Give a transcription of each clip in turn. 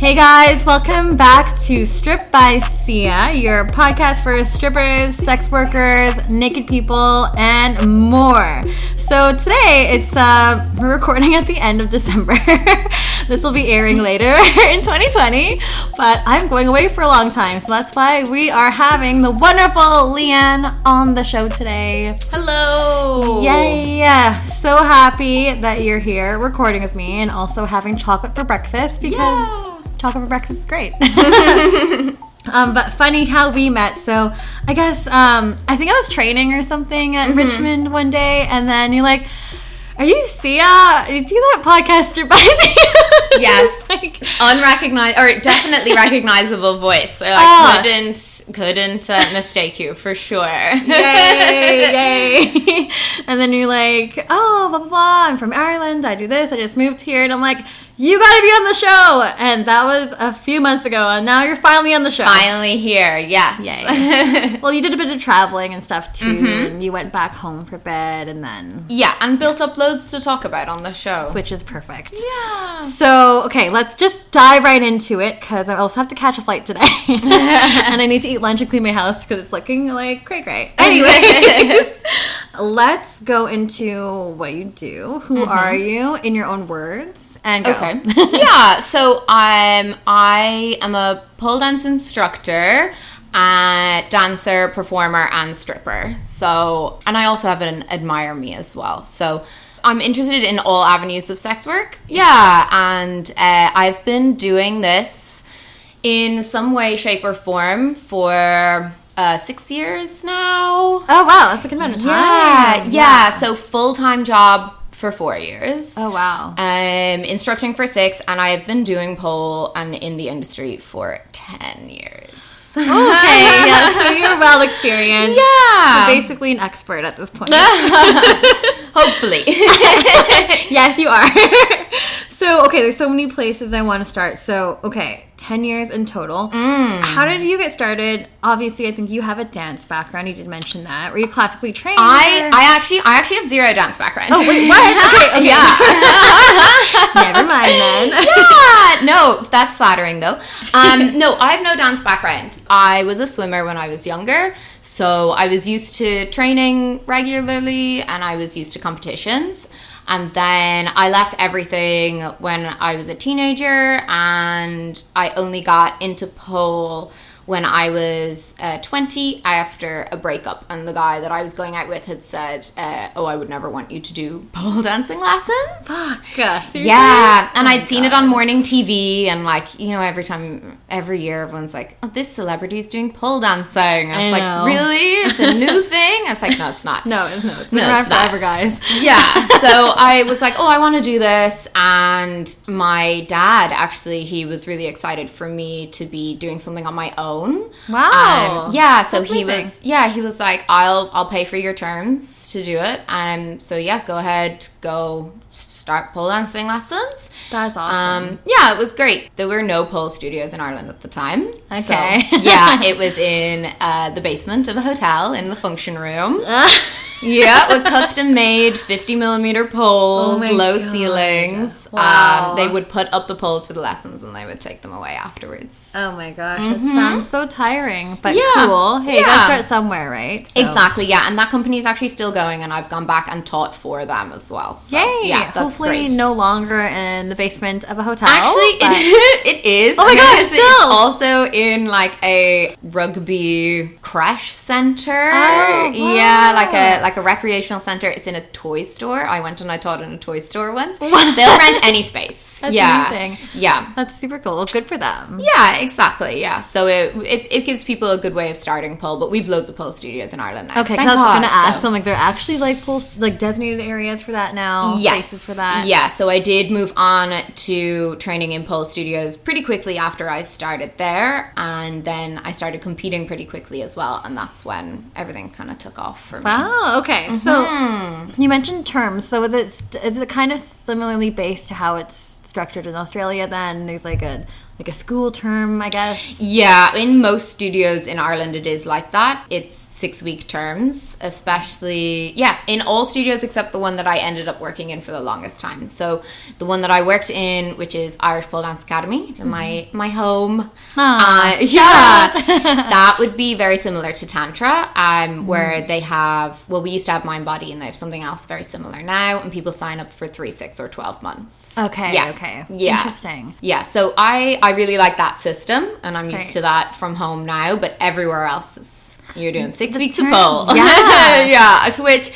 Hey guys, welcome back to Strip by Sia, your podcast for strippers, sex workers, naked people, and more. So today, we're recording at the end of December. This will be airing later in 2020, but I'm going away for a long time, so that's why we are having the wonderful Leanne on the show today. Hello! Yay! So happy that you're here recording with me and also having chocolate for breakfast because chocolate for breakfast is great. But funny how we met. So I guess, I think I was training or something at Richmond one day, and then you're like, are you Sia? Did you do that podcast Strip by Sia? Yes. Unrecognized, or definitely recognizable voice. So I couldn't mistake you for sure. Yay. And then you're like, oh, blah, blah, blah. I'm from Ireland. I do this. I just moved here. And I'm like, you got to be on the show. And that was a few months ago. And now you're finally on the show. Finally here. Yes. Yay. Well, you did a bit of traveling and stuff too. And you went back home for bed and then. Yeah. And built up loads to talk about on the show. Which is perfect. Yeah. So, okay, let's just dive right into it because I also have to catch a flight today. And I need to eat lunch and clean my house because it's looking like cray-cray. Anyways, let's go into what you do. Who are you in your own words? And go. Okay. Yeah. So I am a pole dance instructor, dancer, performer, and stripper. So, and I also have an Admire Me as well. So I'm interested in all avenues of sex work. Yeah. And I've been doing this in some way, shape, or form for 6 years now. Oh, wow. That's a good amount of time. Yeah. So full-time job for 4 years. Oh, wow. Instructing for 6, and I've been doing pole and in the industry for 10 years. Okay, yeah, so you're well experienced. Yeah. You're basically an expert at this point. Hopefully. Yes, you are. So, okay, there's so many places I want to start. So, okay, 10 years in total. How did you get started? Obviously, I think you have a dance background. You did mention that. Were you classically trained? I actually have zero dance background. Oh, wait, what? Okay. Yeah. Never mind then. Yeah. No, that's flattering though. No, I have no dance background. I was a swimmer when I was younger. So I was used to training regularly and I was used to competitions. And then I left everything when I was a teenager and I only got into pole when I was 20 after a breakup, and the guy that I was going out with had said, I would never want you to do pole dancing lessons. Fuck. Seriously? Yeah, and I'd seen it on morning TV, and every year everyone's like, oh, this celebrity's doing pole dancing. I was like, really? It's a new thing? I was like, no, it's not. No, it's not. It's been around forever, guys. Yeah, so I was like, I want to do this, and my dad, actually, he was really excited for me to be doing something on my own. Wow. So he was like, I'll pay for your terms to do it. So yeah, go ahead, go start pole dancing lessons. That's awesome. Yeah, it was great. There were no pole studios in Ireland at the time. Okay. So, yeah, it was in the basement of a hotel in the function room. Yeah, with custom-made 50mm poles, low ceilings. Wow. They would put up the poles for the lessons, and they would take them away afterwards. Oh my gosh, that sounds so tiring, but cool. Hey, you gotta start somewhere, right? So. Exactly, yeah, and that company is actually still going, and I've gone back and taught for them as well. So, yay! Yeah, that's hopefully great. No longer in the basement of a hotel. Actually, it is. Oh my god, it's also in like a rugby crash center. Oh, wow. Yeah, like a recreational center. It's in a toy store. I went and I taught in a toy store once. They'll rent any space. That's amazing. Yeah. That's super cool. Well, good for them. Yeah, exactly. Yeah. So it gives people a good way of starting pole, but we've loads of pole studios in Ireland now. Okay, because I was going to ask them, like, they're actually like pole, like designated areas for that now. Yes. Places for that. Yeah. So I did move on to training in pole studios pretty quickly after I started there, and then I started competing pretty quickly as well, and that's when everything kind of took off for me. Wow. Okay. So you mentioned terms. So is it kind of similarly based to how it's structured in Australia then? There's like a school term, I guess. Yeah, in most studios in Ireland it is like that. It's 6-week terms, especially, in all studios except the one that I ended up working in for the longest time. So the one that I worked in, which is Irish Pole Dance Academy, my home. That would be very similar to Tantra, where they have, we used to have Mind Body, and they have something else very similar now, and people sign up for 3, 6, or 12 months. Okay. Yeah. Interesting. Yeah, so I really like that system, and I'm used to that from home now, but everywhere else is, you're doing 6 weeks of pole. Yeah. Which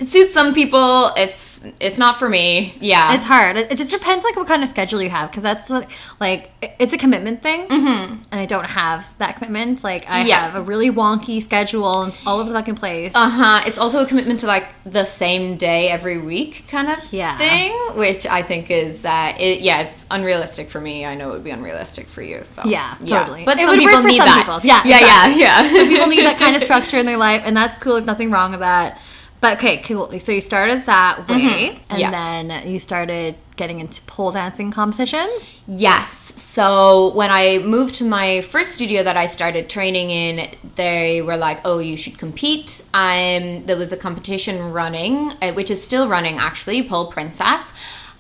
suits some people. It's not for me. Yeah. It's hard. It just depends like what kind of schedule you have, because that's what, like, it's a commitment thing. And I don't have that commitment. Like, I have a really wonky schedule and it's all over the fucking place. It's also a commitment to like the same day every week kind of thing, which I think is it's unrealistic for me. I know it would be unrealistic for you. So totally. But it some people need that. People. Some people need that kind of structure in their life, and that's cool. There's nothing wrong with that. But okay, cool. So you started that way, and then you started getting into pole dancing competitions? Yes. So when I moved to my first studio that I started training in, they were like, oh, you should compete. There was a competition running, which is still running actually, Pole Princess.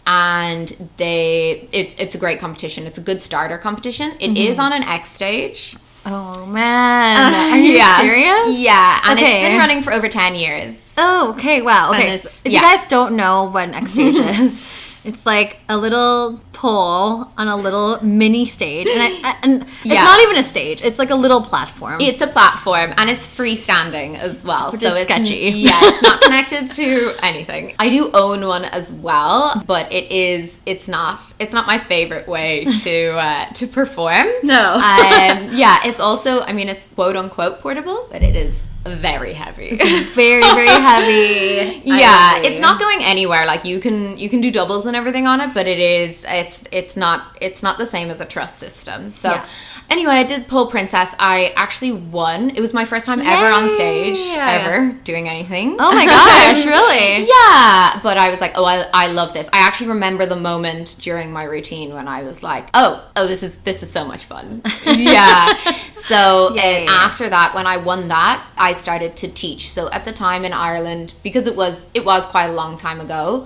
And it's a great competition. It's a good starter competition. It is on an X stage. Oh, man. Are you serious? Yeah. And it's been running for over 10 years. Oh, okay. Wow. Okay. So if you guys don't know what an X stage is, it's like a little pole on a little mini stage. And it's not even a stage. It's like a little platform. It's a platform, and it's freestanding as well. Which is sketchy. Yeah, it's not connected to anything. I do own one as well, but it's not my favorite way to perform. No. It's also, it's quote unquote portable, but it is very heavy. Very, very heavy. It's not going anywhere. Like you can do doubles and everything on it, but it's not the same as a truss system. So anyway, I did Pole Princess. I actually won. It was my first time ever on stage, ever doing anything. Oh my gosh, really? Yeah. But I was like, oh, I love this. I actually remember the moment during my routine when I was like, oh, this is so much fun. Yeah. So after that, when I won that, I started to teach. So at the time in Ireland, because it was quite a long time ago,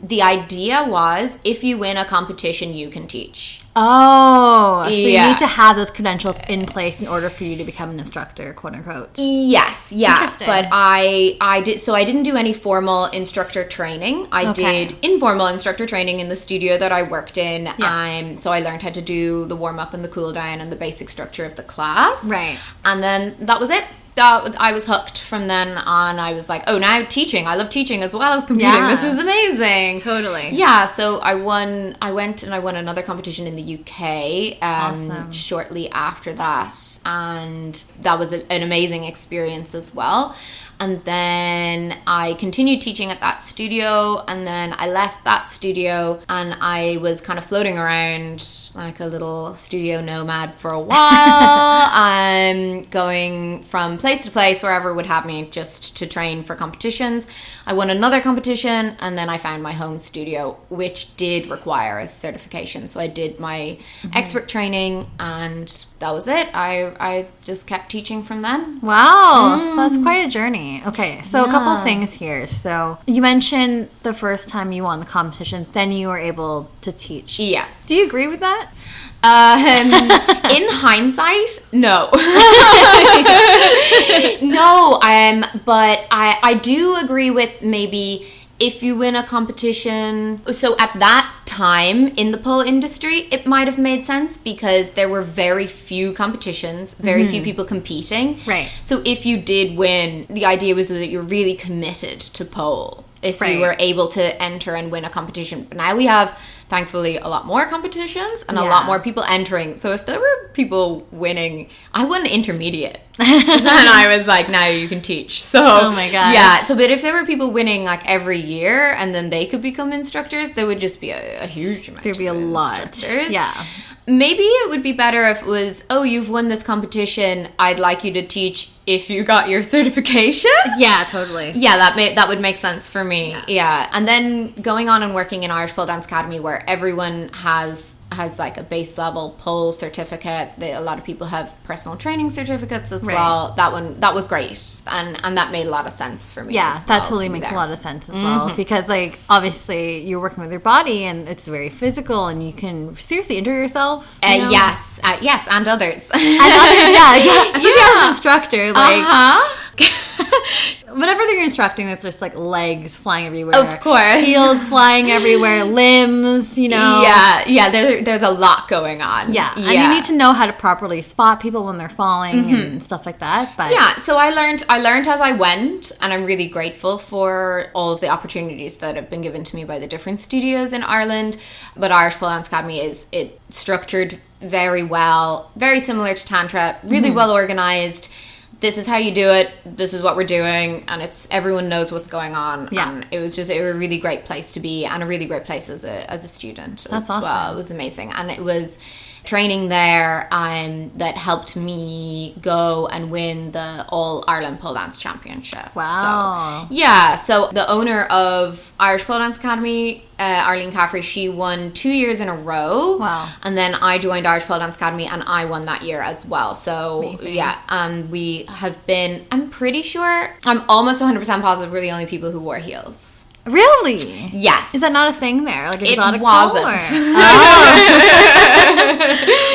the idea was if you win a competition, you can teach. Oh, so you need to have those credentials in place in order for you to become an instructor, quote unquote. Yes, but I didn't do any formal instructor training. I did informal instructor training in the studio that I worked in. So I learned how to do the warm up and the cool down and the basic structure of the class. Right. And then that was it. I was hooked from then on. I was like, oh, now teaching. I love teaching as well as competing. Yeah. This is amazing. Totally. Yeah, so I went and I won another competition in the UK awesome. Shortly after that. And that was an amazing experience as well. And then I continued teaching at that studio, and then I left that studio and I was kind of floating around like a little studio nomad for a while. I'm going from place to place, wherever would have me, just to train for competitions. I won another competition, and then I found my home studio, which did require a certification. So I did my expert training, and that was it. I just kept teaching from then. Wow, so that's quite a journey. Okay, so a couple of things here. So you mentioned the first time you won the competition, then you were able to teach. Yes. Do you agree with that? In hindsight, no. But I do agree with maybe if you win a competition. So at that time in the pole industry, it might have made sense because there were very few competitions, very few people competing. Right. So if you did win, the idea was that you're really committed to pole if you were able to enter and win a competition. But now we have, thankfully, a lot more competitions and a lot more people entering. So if there were people winning, I won intermediate. And I was like, now you can teach. So, oh my God. Yeah. So, but if there were people winning like every year and then they could become instructors, there would just be a huge amount. There'd be a lot. Yeah. Maybe it would be better if it was, oh, you've won this competition. I'd like you to teach if you got your certification. Yeah, totally. Yeah, that would make sense for me. Yeah. And then going on and working in Irish Pole Dance Academy, where everyone has like a base level pole certificate. A lot of people have personal training certificates as well. That was great, and that made a lot of sense for me. Yeah, that totally makes a lot of sense as well, because like obviously you're working with your body and it's very physical, and you can seriously injure yourself. Yes, and others. If you have an instructor, like. Whenever they're instructing, it's just like legs flying everywhere. Of course. Heels flying everywhere, limbs, there's a lot going on. Yeah. And you need to know how to properly spot people when they're falling and stuff like that. But yeah, so I learned as I went, and I'm really grateful for all of the opportunities that have been given to me by the different studios in Ireland. But Irish Pole Dance Academy is structured very well, very similar to Tantra, really well organized. This is how you do it. This is what we're doing, and everyone knows what's going on. Yeah. And it was a really great place to be, and a really great place as a student. That's awesome. Well, it was amazing, and it was training there that helped me go and win the All Ireland Pole Dance Championship. Wow. So the owner of Irish Pole Dance Academy, Arlene Caffrey, she won 2 years in a row. Wow. And then I joined Irish Pole Dance Academy, and I won that year as well. So amazing. We have been, I'm pretty sure, I'm almost 100% positive we're the only people who wore heels. Really? Yes. Is that not a thing there? Like exotic it wasn't.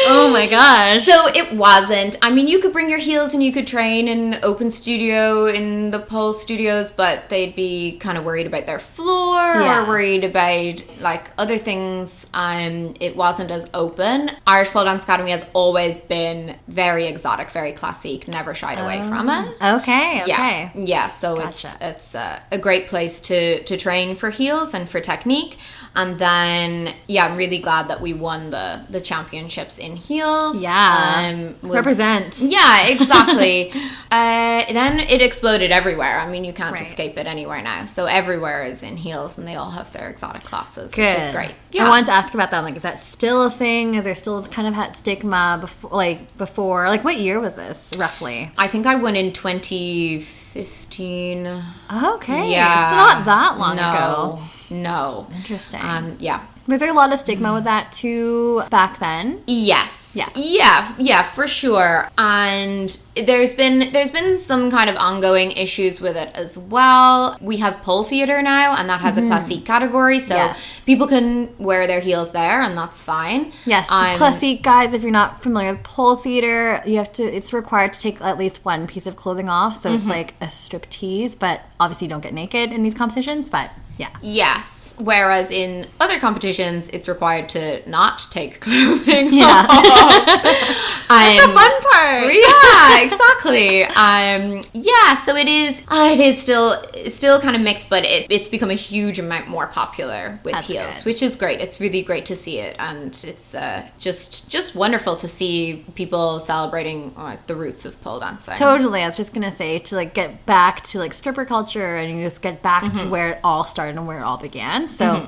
Oh my gosh. So it wasn't. I mean, you could bring your heels and you could train in open studio in the pole studios, but they'd be kind of worried about their floor or worried about like other things. It wasn't as open. Irish Pole Dance Academy has always been very exotic, very classique, never shied away from it. Okay. Yeah. So it's a great place to train for heels and for technique. And then, I'm really glad that we won the championships in heels. Yeah. Represent. Yeah, exactly. Then it exploded everywhere. I mean, you can't escape it anywhere now. So everywhere is in heels, and they all have their exotic classes, which is great. Yeah. I wanted to ask about that. Like, is that still a thing? Is there still kind of that stigma before? Like, what year was this, roughly? I think I won in 2015. Okay. Yeah. So not that long ago. No. Interesting. Yeah. Was there a lot of stigma with that too back then? Yes. Yeah, for sure. And there's been some kind of ongoing issues with it as well. We have pole theater now, and that has a classique category, so people can wear their heels there, and that's fine. Yes. Classique, guys, if you're not familiar with pole theater, it's required to take at least one piece of clothing off, so it's like a striptease, but obviously you don't get naked in these competitions, but yeah. Yes. Whereas in other competitions, it's required to not take clothing off. That's the fun part. Yeah, exactly. So it is still kind of mixed, but it's become a huge amount more popular with heels, which is great. It's really great to see it, and it's just wonderful to see people celebrating the roots of pole dancing. Totally. I was just gonna say to like get back to like stripper culture, and you just get back to where it all started and where it all began. So,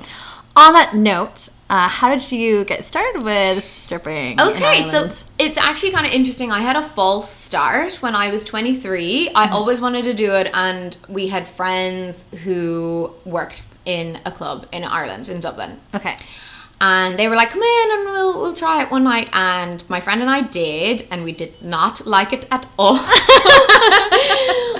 on that note, how did you get started with stripping? Okay, so it's actually kind of interesting. I had a false start when I was 23. I always wanted to do it, and we had friends who worked in a club in Ireland, in Dublin. Okay. And they were like, come in and we'll try it one night. And my friend and I did, and we did not like it at all.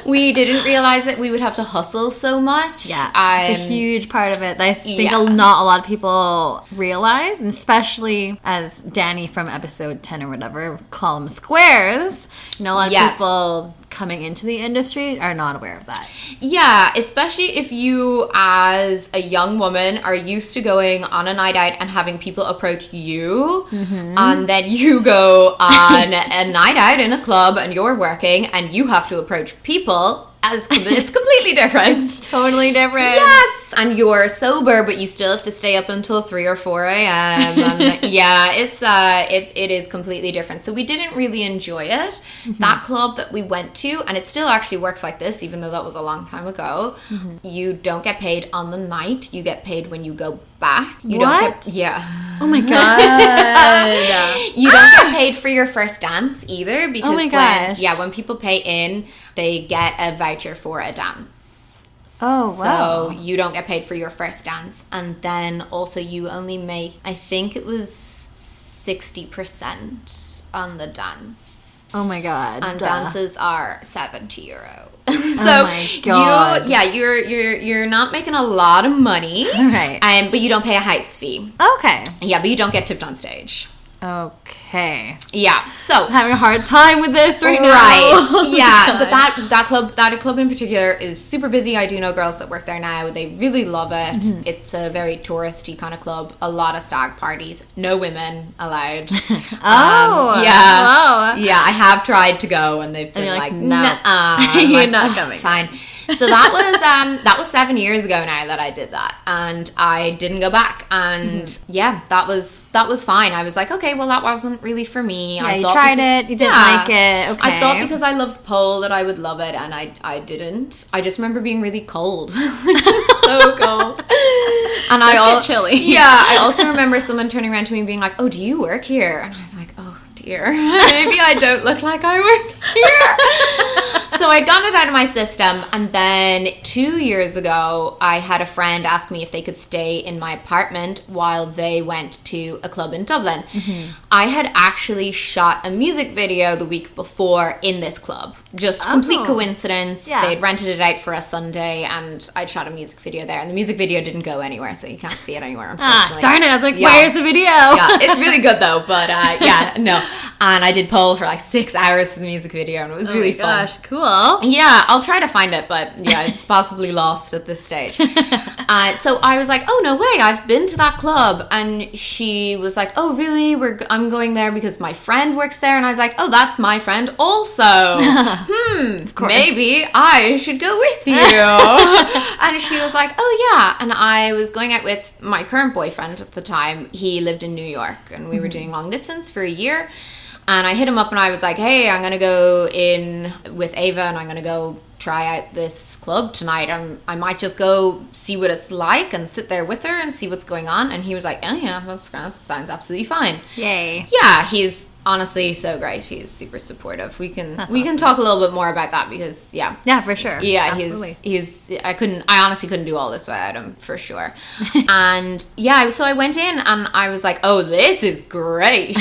We didn't realize that we would have to hustle so much. Yeah, it's a huge part of it. I think not a lot of people realize, and especially as Danny from episode 10 or whatever, call them squares. A lot of people coming into the industry are not aware of that. Yeah, especially if you, as a young woman, are used to going on a night out and having people approach you, and then you go on a night out in a club and you're working and you have to approach people. It's completely different. It's totally different. Yes, and you're sober, but you still have to stay up until 3 or 4 a.m. And it is completely different. So we didn't really enjoy it. That club that we went to, and it still actually works like this, even though that was a long time ago. You don't get paid on the night. You get paid when you go back. You What? Don't get, yeah. Oh my god. You don't get paid for your first dance either because Oh my gosh. when people pay in, they get a voucher for a dance. Oh, wow. So you don't get paid for your first dance. And then also you only make, I think it was 60% on the dance. Oh my god. And dances are €70. So oh my god. you're not making a lot of money. Right. But you don't pay a house fee. Okay. Yeah, but you don't get tipped on stage. Okay. Yeah. So I'm having a hard time with this right now. Right. Yeah. God. But that club in particular is super busy. I do know girls that work there now. They really love it. Mm-hmm. It's a very touristy kind of club. A lot of stag parties. No women allowed. Oh. Yeah. Wow. Yeah. I have tried to go and they've been like, no. You're not coming. Fine. So that was 7 years ago now that I did that, and I didn't go back. And that was fine. I was like, okay, well, that wasn't really for me. Yeah, I thought you tried it. You didn't like it. Okay. I thought because I loved pole that I would love it, and I didn't. I just remember being really cold, so cold. And chilly. Yeah, I also remember someone turning around to me and being like, "Oh, do you work here?" And I was like, "Oh dear, maybe I don't look like I work here." So I'd gotten it out of my system, and then 2 years ago, I had a friend ask me if they could stay in my apartment while they went to a club in Dublin. Mm-hmm. I had actually shot a music video the week before in this club. Just complete coincidence. Yeah. They'd rented it out for a Sunday, and I'd shot a music video there. And the music video didn't go anywhere, so you can't see it anywhere, unfortunately. Darn it. I was like, where's the video? Yeah, it's really good, though. But, no. And I did pole for like 6 hours for the music video, and it was really fun. Gosh, cool. Yeah, I'll try to find it, but yeah, it's possibly lost at this stage. So I was like, oh, no way, I've been to that club. And she was like, oh, really? I'm going there because my friend works there. And I was like, oh, that's my friend also. Maybe I should go with you. And she was like, oh, yeah. And I was going out with my current boyfriend at the time. He lived in New York, and we were doing long distance for a year. And I hit him up and I was like, hey, I'm going to go in with Ava and I'm going to go try out this club tonight. I might just go see what it's like and sit there with her and see what's going on. And he was like, oh yeah, that sounds absolutely fine. Yay. Yeah, he's honestly so great. He's super supportive. We can talk a little bit more about that because yeah, for sure. Yeah, absolutely. he's I honestly couldn't do all this without him for sure. And yeah, so I went in and I was like, oh, this is great.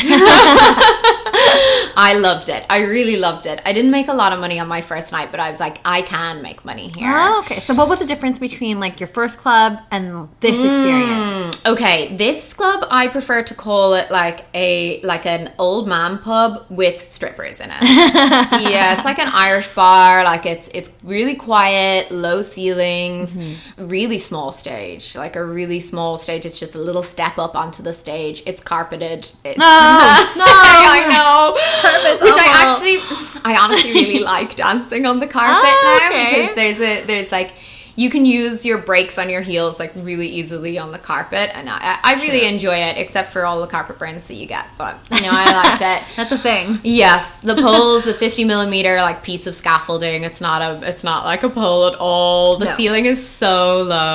I loved it. I really loved it. I didn't make a lot of money on my first night, but I was like, I can make money here. Oh, okay. So what was the difference between like your first club and this experience? Okay, this club I prefer to call it like an old man pub with strippers in it. Yeah, it's like an Irish bar. Like it's really quiet, low ceilings, really small stage. Like a really small stage. It's just a little step up onto the stage. It's carpeted. No, I know. Which I honestly really like dancing on the carpet now because there's like you can use your brakes on your heels like really easily on the carpet, and I really enjoy it, except for all the carpet burns that you get. But I liked it. That's a thing. Yes, the pole's the 50mm like piece of scaffolding. It's not like a pole at all. The ceiling is so low.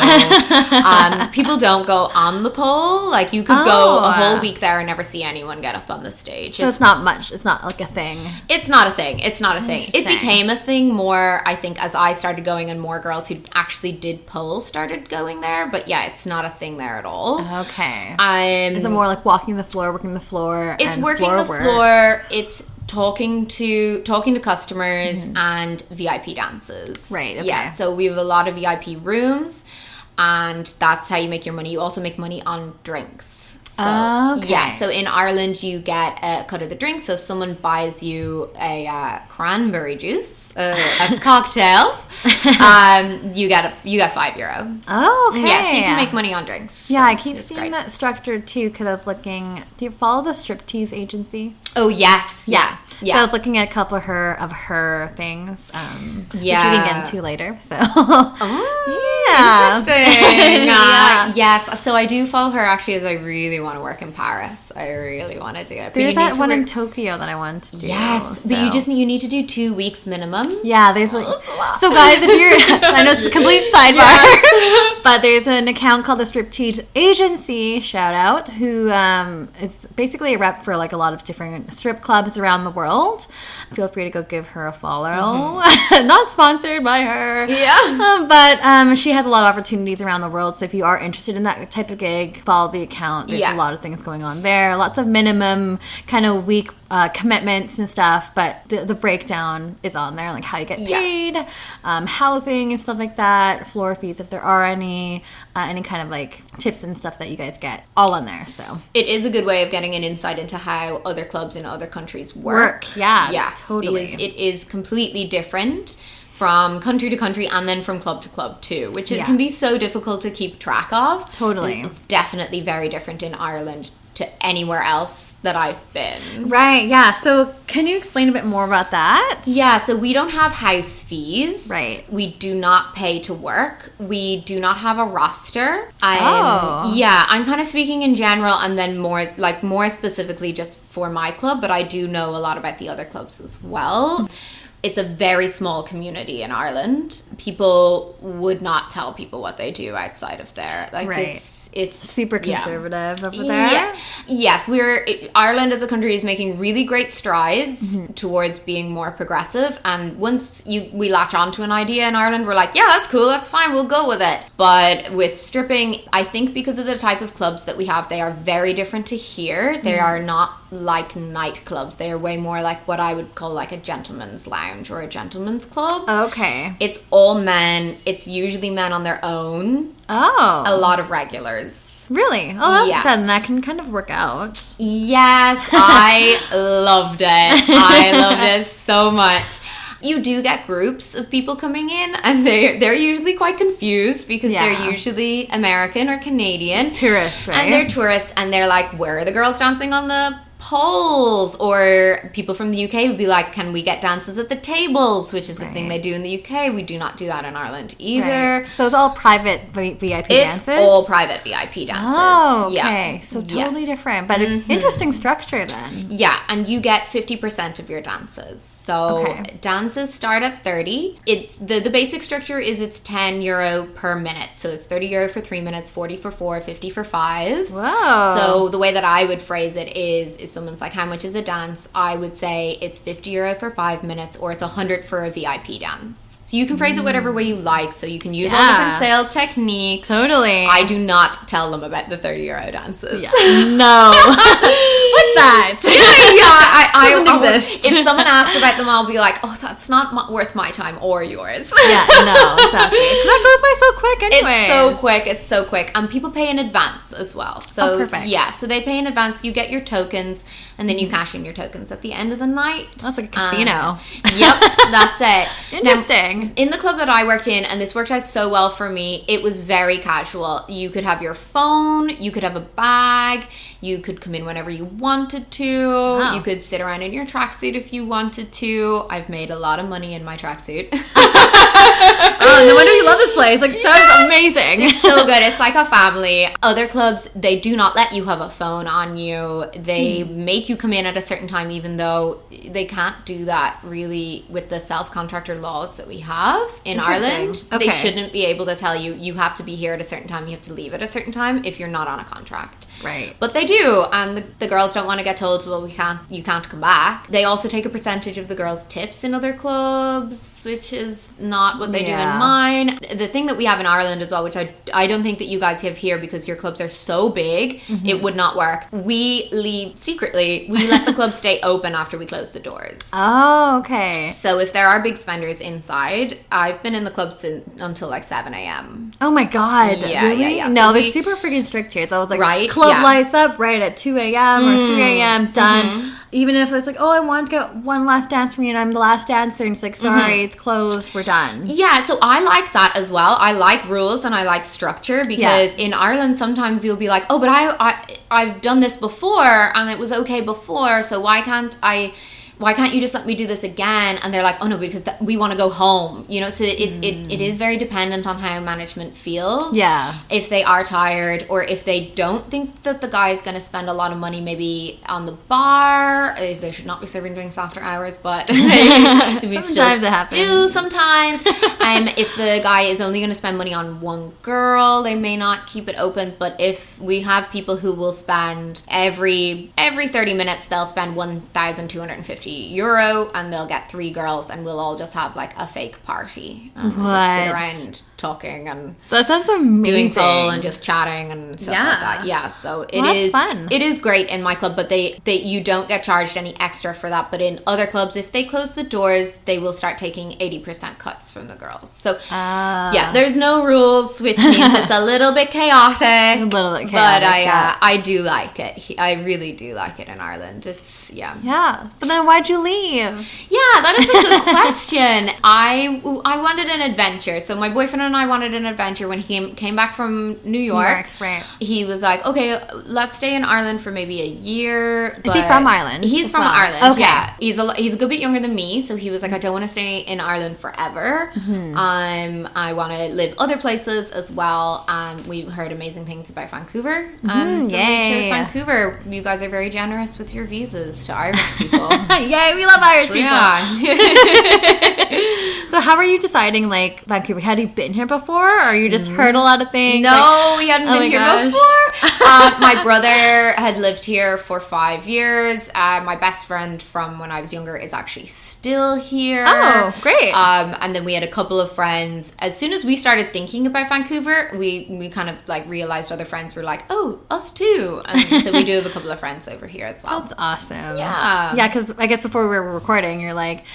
People don't go on the pole. Like you could go a whole week there and never see anyone get up on the stage. So it's not much. It's not like a thing. It's not a thing. It became a thing more, I think, as I started going and more girls who actually did pole started going there. But yeah, it's not a thing there at all. Okay. Is it more like working the floor? It's working the floor. It's talking to customers and VIP dances. Right. Okay. Yeah. So we have a lot of VIP rooms, and that's how you make your money. You also make money on drinks. So, yeah, so in Ireland you get a cut of the drink. So if someone buys you a cranberry juice, a cocktail, you get €5. Oh, okay. Yeah, so you can make money on drinks. Yeah, I keep seeing that structured too because I was looking. Do you follow the striptease agency? Oh yes, yeah. So I was looking at a couple of her things. Which we can get into later. So interesting. Yes, so I do follow her actually, as I really want to work in Paris. I really want to do it. There's that one in Tokyo that I want to do. Yes, but you need to do 2 weeks minimum. Yeah, there's like, so guys, if you're, I know it's a complete sidebar, but there's an account called the Striptease Agency, shout out, who is basically a rep for like a lot of different strip clubs around the world. Feel free to go give her a follow. Not sponsored by her. Yeah. But she has a lot of opportunities around the world. So if you are interested in that type of gig, follow the account. There's a lot of things going on there. Lots of minimum kind of week commitments and stuff. But the breakdown is on there, like how you get paid, housing and stuff like that, floor fees if there are any kind of like tips and stuff that you guys get, all on there. So it is a good way of getting an insight into how other clubs in other countries work. Yeah, yes, totally. Because it is completely different from country to country and then from club to club too, which it can be so difficult to keep track of. Totally. It's definitely very different in Ireland to anywhere else that I've been. Right, yeah. So can you explain a bit more about that? Yeah, so we don't have house fees. Right. We do not pay to work. We do not have a roster. Yeah, I'm kind of speaking in general and then more specifically just for my club, but I do know a lot about the other clubs as well. It's a very small community in Ireland. People would not tell people what they do outside of there. Like it's super conservative over there. Yeah. Yes, Ireland as a country is making really great strides towards being more progressive. And once we latch onto an idea in Ireland, we're like, yeah, that's cool, that's fine, we'll go with it. But with stripping, I think because of the type of clubs that we have, they are very different to here. They are not like nightclubs. They are way more like what I would call like a gentleman's lounge or a gentleman's club. Okay. It's all men. It's usually men on their own. Oh. A lot of regulars. Really? Oh, yes. Then that can kind of work out. Yes, I loved it. I loved it so much. You do get groups of people coming in, and they're usually quite confused because they're usually American or Canadian. Tourists, right? And they're tourists, and they're like, where are the girls dancing on the poles? Or people from the UK would be like, can we get dances at the tables, which is the thing they do in the UK. We do not do that in Ireland either. Right. So it's all private VIP dances? It's all private VIP dances. Oh, okay. So totally different, but an interesting structure then. Yeah, and you get 50% of your dances. So dances start at 30. It's the basic structure is it's €10 per minute. So it's €30 for 3 minutes, 40 for 4, 50 for 5. Whoa. So the way that I would phrase it is, if someone's like, how much is a dance? I would say it's €50 for 5 minutes, or it's 100 for a VIP dance. So you can phrase it whatever way you like. So you can use all different sales techniques. Totally. I do not tell them about the €30 dances. Yeah. No. What's that? I doesn't exist. If someone asks about them, I'll be like, oh, that's not worth my time or yours. Yeah, no, exactly. That goes by so quick anyway. It's so quick. And people pay in advance as well. So, perfect. Yeah, so they pay in advance. You get your tokens, and then you cash in your tokens at the end of the night. That's like a casino. Yep, that's it. Interesting. Now, in the club that I worked in, and this worked out so well for me, it was very casual. You could have your phone, you could have a bag, you could come in whenever you wanted to, you could sit around in your tracksuit if you wanted to. I've made a lot of money in my tracksuit. Oh, no wonder you love this place. Like, sounds amazing. It's so good. It's like a family. Other clubs, they do not let you have a phone on you. They make you come in at a certain time, even though they can't do that really with the self-contractor laws that we have in Ireland. Okay. They shouldn't be able to tell you, you have to be here at a certain time, you have to leave at a certain time if you're not on a contract. Right. But they do, and the girls don't want to get told, well, you can't come back. They also take a percentage of the girls' tips in other clubs, which is not what they do in mine. The thing that we have in Ireland as well, which I don't think that you guys have here because your clubs are so big, it would not work. We leave secretly. We let the club stay open after we close the doors. Oh, okay. So if there are big spenders inside, I've been in the clubs until like 7 a.m. Oh my God. Yeah, really? yeah. No, So they're super freaking strict here. So I was like, Right? club Yeah. lights up right at 2 a.m. or 3 a.m. Done. Even if it's like, oh, I want to get one last dance from you and I'm the last dancer, and it's like, sorry, it's closed, we're done. Yeah, so I like that as well. I like rules and I like structure because in Ireland sometimes you'll be like, oh, but I've done this before and it was okay before, so why why can't you just let me do this again? And they're like, oh no, because we want to go home, you know. So it is very dependent on how management feels. Yeah. If they are tired, or if they don't think that the guy is going to spend a lot of money maybe on the bar. They should not be serving drinks after hours, but we sometimes it happens. Do sometimes. If the guy is only going to spend money on one girl, they may not keep it open. But if we have people who will spend every 30 minutes, they'll spend €1,250 and they'll get 3 girls, and we'll all just have like a fake party and we'll just sit around talking, and that sounds amazing. Doing full and just chatting and stuff like that. Yeah, so it's fun. It is great in my club, but they you don't get charged any extra for that. But in other clubs, if they close the doors, they will start taking 80% cuts from the girls. So yeah, there's no rules, which means it's a little bit chaotic. A little bit chaotic. But I do like it. I really do like it in Ireland. It's Yeah. But then why'd you leave? Yeah, that is a good question. I wanted an adventure. So my boyfriend and I wanted an adventure when he came back from New York. Right. He was like, okay, let's stay in Ireland for maybe a year. Is he from Ireland? He's from Ireland. Okay. Yeah. He's a good bit younger than me, so he was like, I don't want to stay in Ireland forever. I want to live other places as well. We heard amazing things about Vancouver. So we chose Vancouver. You guys are very generous with your visas to Irish people. Yay, we love Irish people. Yeah. So how are you deciding, like, Vancouver? Had you been here before, or you just heard a lot of things? No, we hadn't been here before. My brother had lived here for 5 years. My best friend from when I was younger is actually still here. Oh, great. And then we had a couple of friends. As soon as we started thinking about Vancouver, we kind of like realized other friends were like, oh, us too. And so we do have a couple of friends over here as well. That's awesome. Yeah. Yeah, because I guess before we were recording, you're like,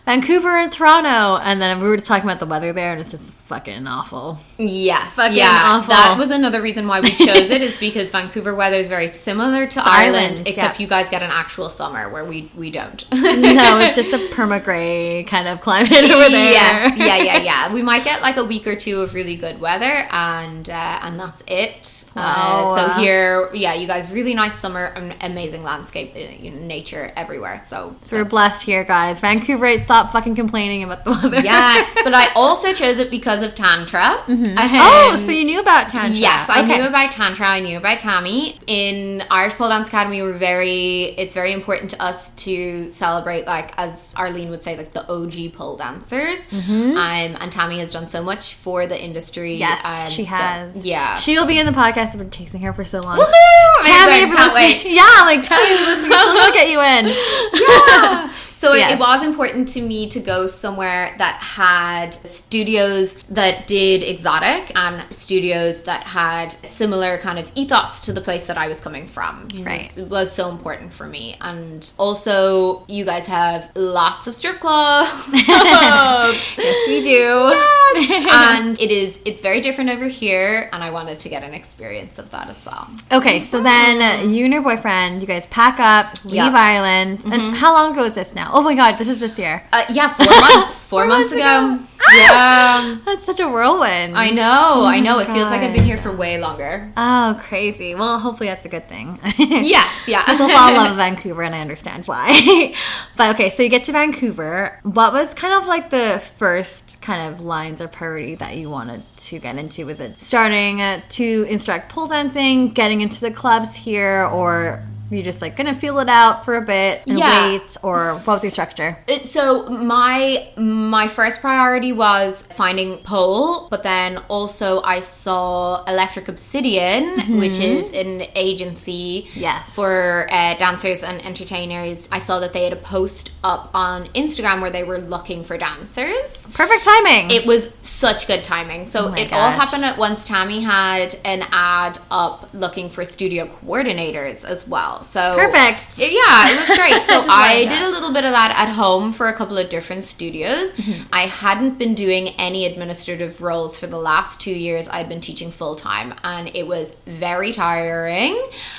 Vancouver and Toronto, and then we were just talking about the weather there, and it's just fucking awful. Yes, fucking awful. That was another reason why we chose it, is because Vancouver weather is very similar to Ireland, except you guys get an actual summer where we don't. No, it's just a perma-gray kind of climate over there. Yes, yeah. We might get like a week or two of really good weather, and that's it. Wow. So here, you guys, really nice summer, amazing landscape, nature everywhere. So we're blessed here, guys. Vancouverite, stop fucking complaining about the weather. Yes, but I also chose it because of Tantra. So you knew about Tantra. Yes, I knew about Tantra. I knew about Tammy. In Irish Pole Dance Academy, it's very important to us to celebrate, like, as Arlene would say, like, the OG pole dancers. And Tammy has done so much for the industry. Yes, she has. Yeah. She'll be in the podcast. I've been chasing her for so long. Woohoo! Tammy, if you're listening. Yeah, like, Tammy, if you're listening, we'll still get you in. Yeah. So it was important to me to go somewhere that had studios that did exotic and studios that had similar kind of ethos to the place that I was coming from. Right. It was so important for me. And also, you guys have lots of strip clubs. Yes, we do. Yes. And it's very different over here, and I wanted to get an experience of that as well. Okay, so then you and your boyfriend, you guys pack up, leave Ireland. And how long ago is this now? Oh my God, this is this year. 4 months. 4 months ago. Yeah. That's such a whirlwind. I know. Oh it feels like I've been here for way longer. Oh, crazy. Well, hopefully that's a good thing. Yes, yeah. People fall in love with Vancouver, and I understand why. But okay, so you get to Vancouver. What was kind of like the first kind of lines of priority that you wanted to get into? Was it starting to instruct pole dancing, getting into the clubs here, or you're just like gonna feel it out for a bit and wait, or what was your structure? So my first priority was finding pole, but then also I saw Electric Obsidian, which is an agency for dancers and entertainers. I saw that they had a post up on Instagram where they were looking for dancers. Perfect timing. It was such good timing. So all happened at once. Tammy had an ad up looking for studio coordinators as well. So perfect. Yeah, it was great. So I did a little bit of that at home for a couple of different studios. I hadn't been doing any administrative roles for the last 2 years. I'd been teaching full time, and it was very tiring.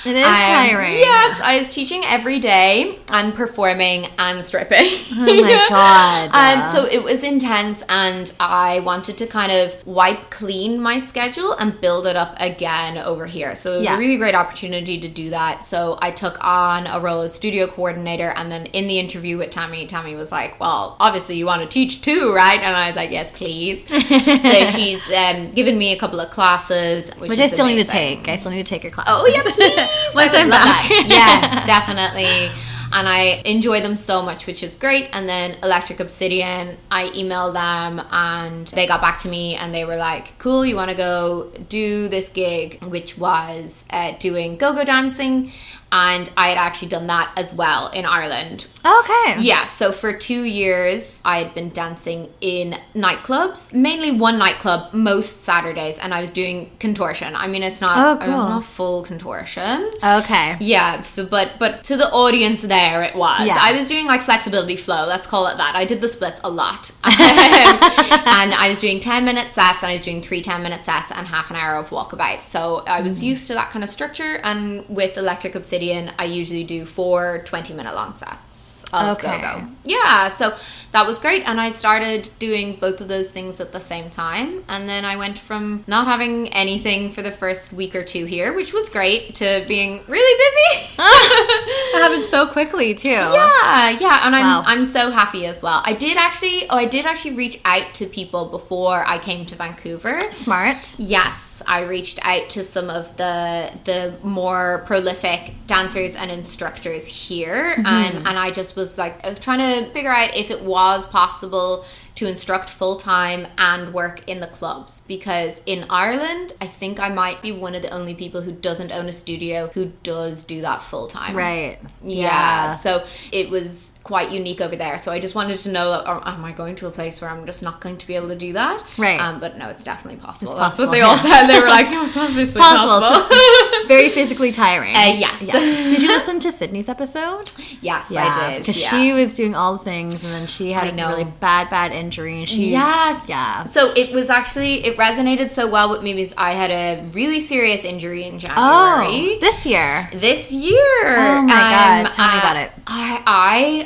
It is tiring. Yes, I was teaching every day and performing and stripping. Oh my God. So it was intense, and I wanted to kind of wipe clean my schedule and build it up again over here. So it was a really great opportunity to do that. So I took on a role as studio coordinator, and then in the interview interview with Tammy was like, well, obviously you want to teach too, right? And I was like, yes, please. So she's given me a couple of classes, which I still need to take. I still need to take your class. Oh, yeah, please. Once I'm back. Yes, definitely. And I enjoy them so much, which is great. And then Electric Obsidian, I emailed them and they got back to me and they were like, cool, you want to go do this gig, which was doing go-go dancing. And I had actually done that as well in Ireland. Okay. Yeah, so for 2 years, I had been dancing in nightclubs, mainly one nightclub most Saturdays, and I was doing contortion. I mean, it's not, It was not full contortion. Okay. Yeah, but to the audience there, it was. Yeah. I was doing like flexibility flow, let's call it that. I did the splits a lot. And I was doing 10-minute sets, and I was doing 3 10-minute sets and half an hour of walkabout. So I was used to that kind of structure, and with Electric Obsidian, I usually do 4 20-minute long sets of go-go. Yeah, so that was great. And I started doing both of those things at the same time. And then I went from not having anything for the first week or 2 here, which was great, to being really busy. It happened so quickly too. Yeah. And I'm so happy as well. I did actually reach out to people before I came to Vancouver. Smart. Yes, I reached out to some of the more prolific dancers and instructors here, and I just was like trying to figure out if it was possible to instruct full-time and work in the clubs, because in Ireland I think I might be one of the only people who doesn't own a studio who does do that full-time. Right. Yeah. So it was quite unique over there. So I just wanted to know, am I going to a place where I'm just not going to be able to do that? Right. But no, it's definitely possible. It's That's possible, what they all said. They were like, no, it's obviously possible. It's just very physically tiring. Yes. Yeah. Did you listen to Sydney's episode? Yes, I did. Because she was doing all the things, and then she had a really bad injury. And yes. Yeah. So it was actually, it resonated so well with me because I had a really serious injury in January. Oh, this year. Oh my God. Tell me about it.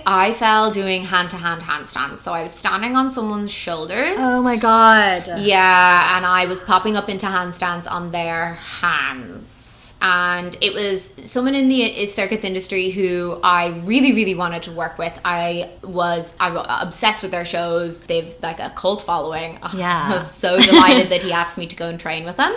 I fell doing hand-to-hand handstands. So I was standing on someone's shoulders. Oh my God. Yeah, and I was popping up into handstands on their hands. And it was someone in the circus industry who I really, really wanted to work with. I'm obsessed with their shows. They've like a cult following. Yeah. I was so delighted that he asked me to go and train with them.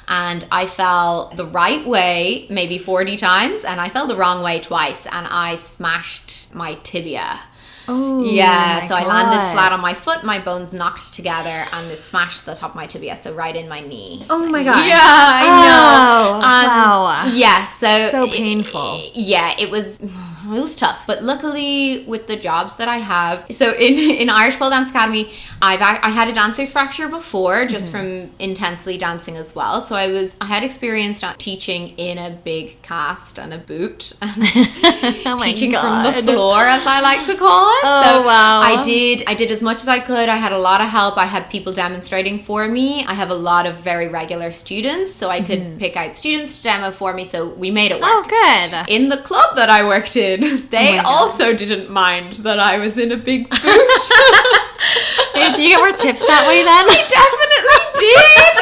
And I fell the right way maybe 40 times, and I fell the wrong way twice, and I smashed my tibia. Oh, yeah, so I landed flat on my foot, my bones knocked together, and it smashed the top of my tibia, so right in my knee. Oh my God. Yeah, I know. Wow. Yeah, so painful. It was tough, but luckily with the jobs that I have, so in Irish Pole Dance Academy, I had a dancer's fracture before, just from intensely dancing as well. So I had experience teaching in a big cast and a boot, and teaching from the floor, as I like to call it. Oh, wow. I did as much as I could. I had a lot of help. I had people demonstrating for me. I have a lot of very regular students, so I could pick out students to demo for me. So we made it work. Oh, good. In the club that I worked in, they also didn't mind that I was in a big boot. Hey, do you get more tips that way then? I definitely did.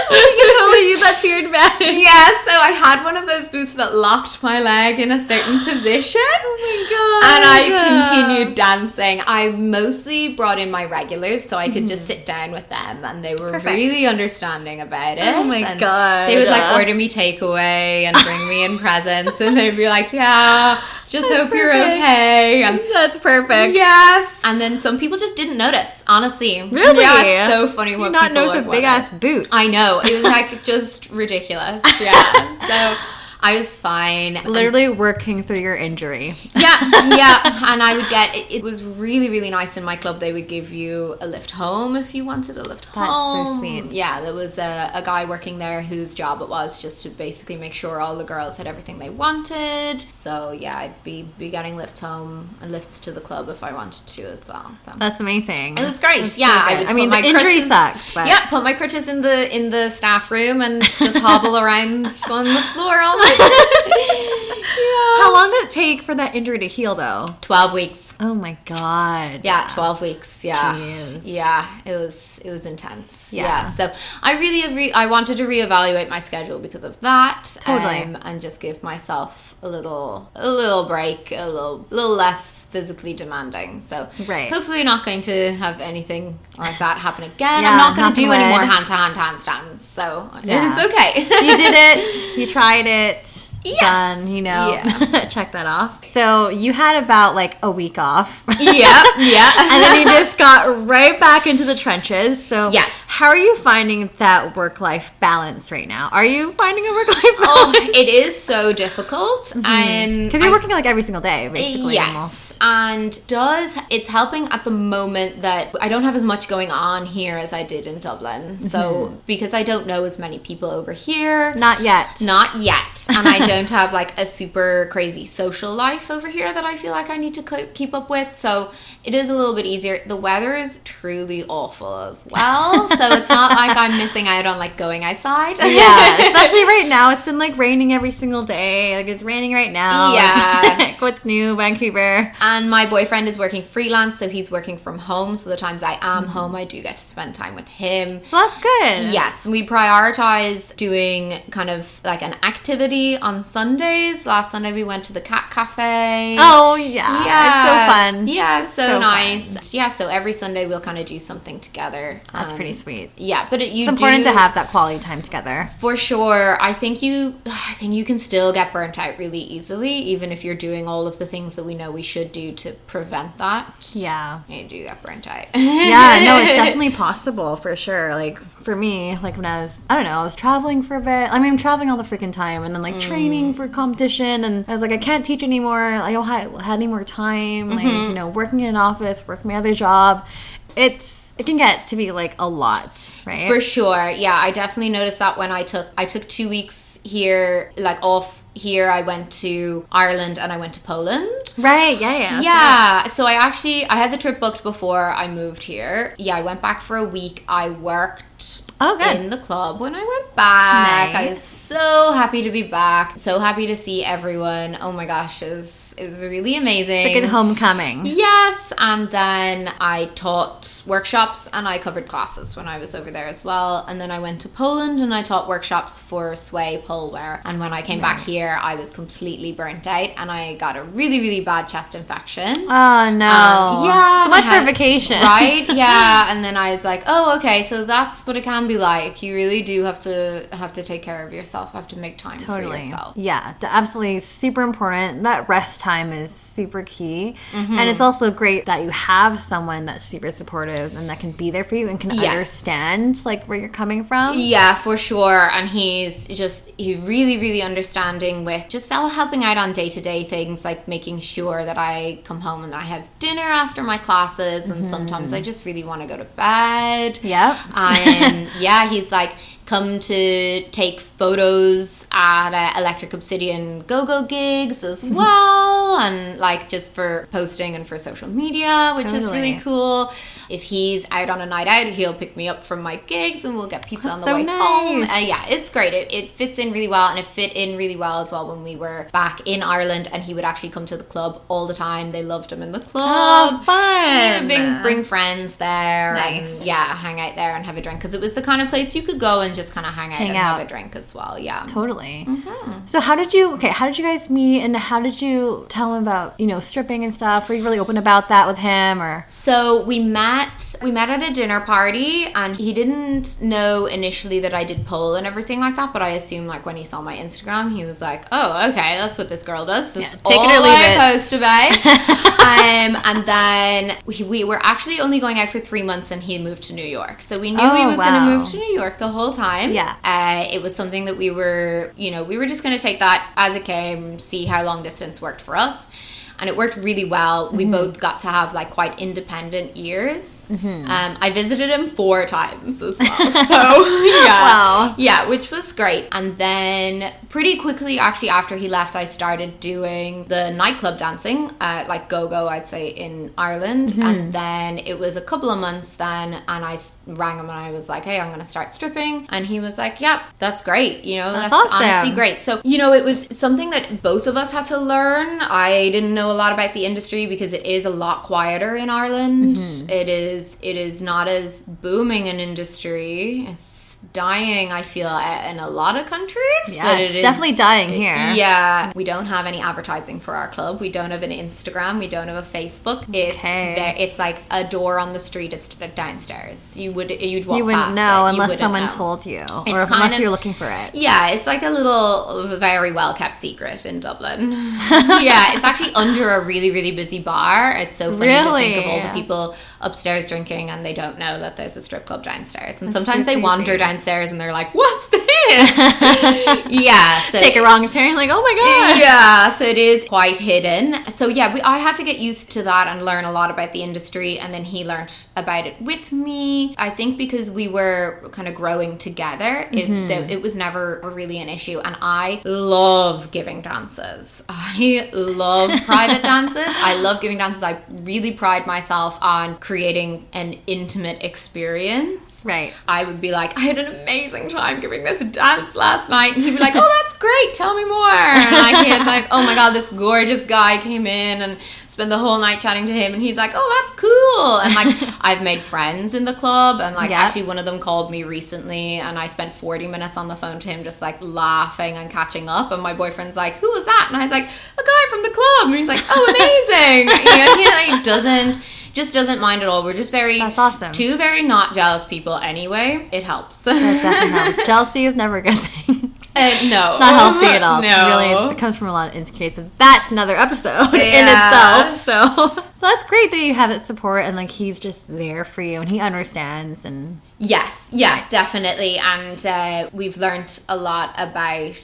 You can totally use that to your advantage. Yeah, so I had one of those boots that locked my leg in a certain position. Oh my God. And I continued dancing. I mostly brought in my regulars so I could just sit down with them, and they were really understanding about it. Oh my God. They would like order me takeaway and bring me in presents, and they'd be like, yeah, just hope you're okay. And that's perfect. yes. And then some people just didn't notice, honestly. Really? Yeah, it's so funny what not people notice a big ass boot. I know. It was like just ridiculous. Yeah. So I was fine. Literally working through your injury. Yeah. And I would get, it was really, really nice in my club. They would give you a lift home if you wanted a lift home. That's so sweet. Yeah, there was a guy working there whose job it was just to basically make sure all the girls had everything they wanted. So yeah, I'd be getting lifts home and lifts to the club if I wanted to as well. So that's amazing. It was great. That's yeah, so I mean, the injury sucks. But yeah, put my crutches in the staff room and just hobble around on the floor all night. Yeah. How long did it take for that injury to heal, though? 12 weeks. Oh my God. Yeah, 12 weeks. Yeah. Jeez. Yeah, it was intense. Yeah. So I really I wanted to reevaluate my schedule because of that. Totally. And just give myself a little break, a little less physically demanding. So Right. hopefully not going to have anything like that happen again. Yeah, I'm not going to do knock on any more wood. hand-to-hand handstands. So Yeah. it's okay. You did it. You tried it. Yes. Done, you know. Yeah. Check that off. So you had about like a week off. Yeah. And then you just got right back into the trenches. So Yes. how are you finding that work-life balance right now? Are you finding a work-life balance? Oh, it is so difficult. Because you're working like every single day, basically. Yes. Almost. And it's helping at the moment that I don't have as much going on here as I did in Dublin. So because I don't know as many people over here. Not yet. Not yet. And I don't have like a super crazy social life over here that I feel like I need to keep up with. So it is a little bit easier. The weather is truly awful as well. So it's not like I'm missing out on like going outside. Yeah, especially right now. It's been like raining every single day. Like it's raining right now. Yeah. Like, what's new, Vancouver? And my boyfriend is working freelance, so he's working from home. So the times I am home, I do get to spend time with him. So that's good. Yes, we prioritize doing kind of like an activity on Sundays. Last Sunday we went to the cat cafe. Oh, yeah. It's so fun. Yeah, so nice. fun. Yeah, so every Sunday we'll kind of do something together. That's pretty sweet. Yeah, but It's important to have that quality time together. For sure. I think you can still get burnt out really easily, even if you're doing all of the things that we know we should do to prevent that. Yeah. You do get burnt out. Yeah, no, it's definitely possible for sure. Like for me, like when I was traveling for a bit. I mean, I'm traveling all the freaking time and then like training for competition. And I was like, I can't teach anymore. I don't have any more time. Like, you know, working in an office, working my other job. It can get to be like a lot, right? For sure. Yeah, I definitely noticed that when I took 2 weeks here, like off here. I went to Ireland and I went to Poland. Right, yeah. Yeah, so I had the trip booked before I moved here. Yeah, I went back for a week. I worked in the club when I went back. Nice. I was so happy to be back. So happy to see everyone. Oh my gosh, it was really amazing. It's like a homecoming. Yes, and then I taught workshops and I covered classes when I was over there as well. And then I went to Poland and I taught workshops for sway pole wear. And when I came back here, I was completely burnt out and I got a really, really bad chest infection. Oh no. Yeah. So much for vacation. Right? Yeah. And then I was like, oh, okay, so that's what it can be like. You really do have to take care of yourself, have to make time for yourself. Yeah, absolutely, super important. That rest time is super key. And it's also great that you have someone that's super supportive and that can be there for you and can understand like where you're coming from. Yeah, for sure. And he's really, really understanding with just helping out on day-to-day things, like making sure that I come home and that I have dinner after my classes, and sometimes I just really want to go to bed. Yep. And yeah, he's like, come to take photos at Electric Obsidian go-go gigs as well, and like just for posting and for social media, which is really cool. If he's out on a night out, he'll pick me up from my gigs and we'll get pizza on the way home. Yeah, it's great. It fits in really well, and it fit in really well as well when we were back in Ireland, and he would actually come to the club all the time. They loved him in the club. Oh, fun. Yeah, bring friends there. Nice. And, yeah, hang out there and have a drink, because it was the kind of place you could go and just kind of hang out and have a drink as well. Yeah, totally. So how did you guys meet, and how did you tell him about stripping and stuff? Were you really open about that with him, or? So we met at a dinner party, and he didn't know initially that I did pole and everything like that, but I assumed like when he saw my Instagram, he was like, oh, okay, that's what this girl does. That's take all it or leave it. I'm supposed to be. And then we were actually only going out for 3 months, and he moved to New York, so we knew he was going to move to New York the whole time. It was something that we were just going to take that as it came, see how long distance worked for us. And it worked really well. We both got to have like quite independent years. I visited him 4 times as well. So yeah. Wow. Yeah, which was great. And then pretty quickly, actually, after he left, I started doing the nightclub dancing, like go-go, I'd say, in Ireland. And then it was a couple of months then, and I rang him and I was like, hey, I'm going to start stripping. And he was like, yeah, that's great. That's awesome. Honestly great. So, it was something that both of us had to learn. I didn't know a lot about the industry because it is a lot quieter in Ireland. It is not as booming an industry. It's dying, I feel, in a lot of countries. Yeah, but it's definitely dying here. Yeah. We don't have any advertising for our club. We don't have an Instagram. We don't have a Facebook. It's like a door on the street. It's downstairs. You'd walk past it. You wouldn't know unless someone told you. Or unless you're looking for it. Yeah, it's like a little, very well-kept secret in Dublin. Yeah, it's actually under a really, really busy bar. It's so funny to think of all the people upstairs drinking and they don't know that there's a strip club downstairs. And sometimes they wander downstairs and they're like, what's this? Yeah. So take a wrong turn, like, oh my God. Yeah, so it is quite hidden. So yeah, I had to get used to that and learn a lot about the industry, and then he learned about it with me. I think because we were kind of growing together, it was never really an issue. And I love giving dances. I love private dances. I love giving dances. I really pride myself on creating an intimate experience. Right. I would be like, I had an amazing time giving this dance last night. And he'd be like, oh, that's great. Tell me more. And he was like, oh my God, this gorgeous guy came in and spent the whole night chatting to him. And he's like, oh, that's cool. And like, I've made friends in the club. And like, actually one of them called me recently and I spent 40 minutes on the phone to him, just like laughing and catching up. And my boyfriend's like, who was that? And I was like, a guy from the club. And he's like, oh, amazing. He like doesn't mind at all. We're just that's awesome. Two very not jealous people anyway. It helps. That definitely helps. Jealousy is never a good thing. No. It's not healthy at all. No. It comes from a lot of insecurities, but that's another episode in itself. So that's great that you have it support and like he's just there for you and he understands and... Yes, yeah, definitely. And we've learned a lot about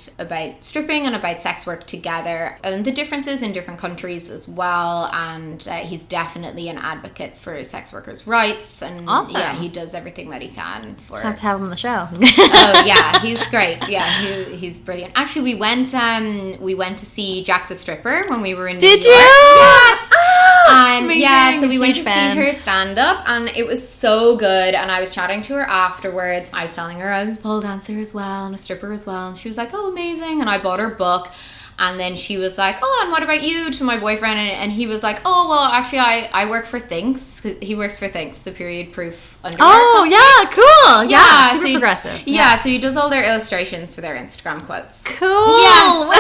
stripping and about sex work together and the differences in different countries as well. And he's definitely an advocate for sex workers' rights. And awesome. Yeah, he does everything that he can for... Have to have him on the show. Oh, yeah, he's great. Yeah, he's brilliant. Actually, we went to see Jack the Stripper when we were in New York. Did you? Yes! Amazing. So we went to fan. see her stand up and it was so good. And I was chatting to her afterwards. I was telling her I was a pole dancer as well and a stripper as well. And she was like, oh, amazing. And I bought her book. And then she was like, oh, and what about you, to my boyfriend? And he was like, oh, well, actually, I work for Thinks. He works for Thinks, the period-proof underwear company. Yeah, cool. Yeah, super so progressive. Yeah, so he does all their illustrations for their Instagram quotes. Cool. Yes.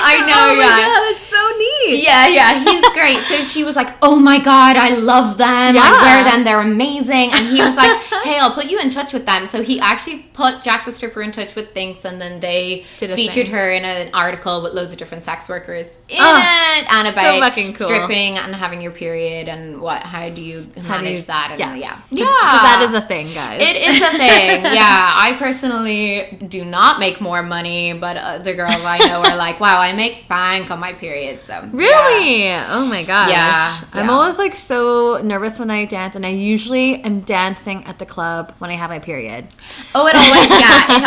I know, oh my God, that's so neat. Yeah, he's great. So she was like, oh my God, I love them. Yeah. I wear them. They're amazing. And he was like, hey, I'll put you in touch with them. So he actually put Jack the Stripper in touch with Thinks, and then they featured her in an article with loads of different sex workers in it, and about so cool. stripping and having your period and how do you manage that. And yeah. Because that is a thing, guys. It is a thing. Yeah, I personally do not make more money, but the girls I know are like, wow, I make bank on my period. So really? Yeah. Oh my God. Yeah. I'm always like so nervous when I dance, and I usually am dancing at the club when I have my period. Oh, it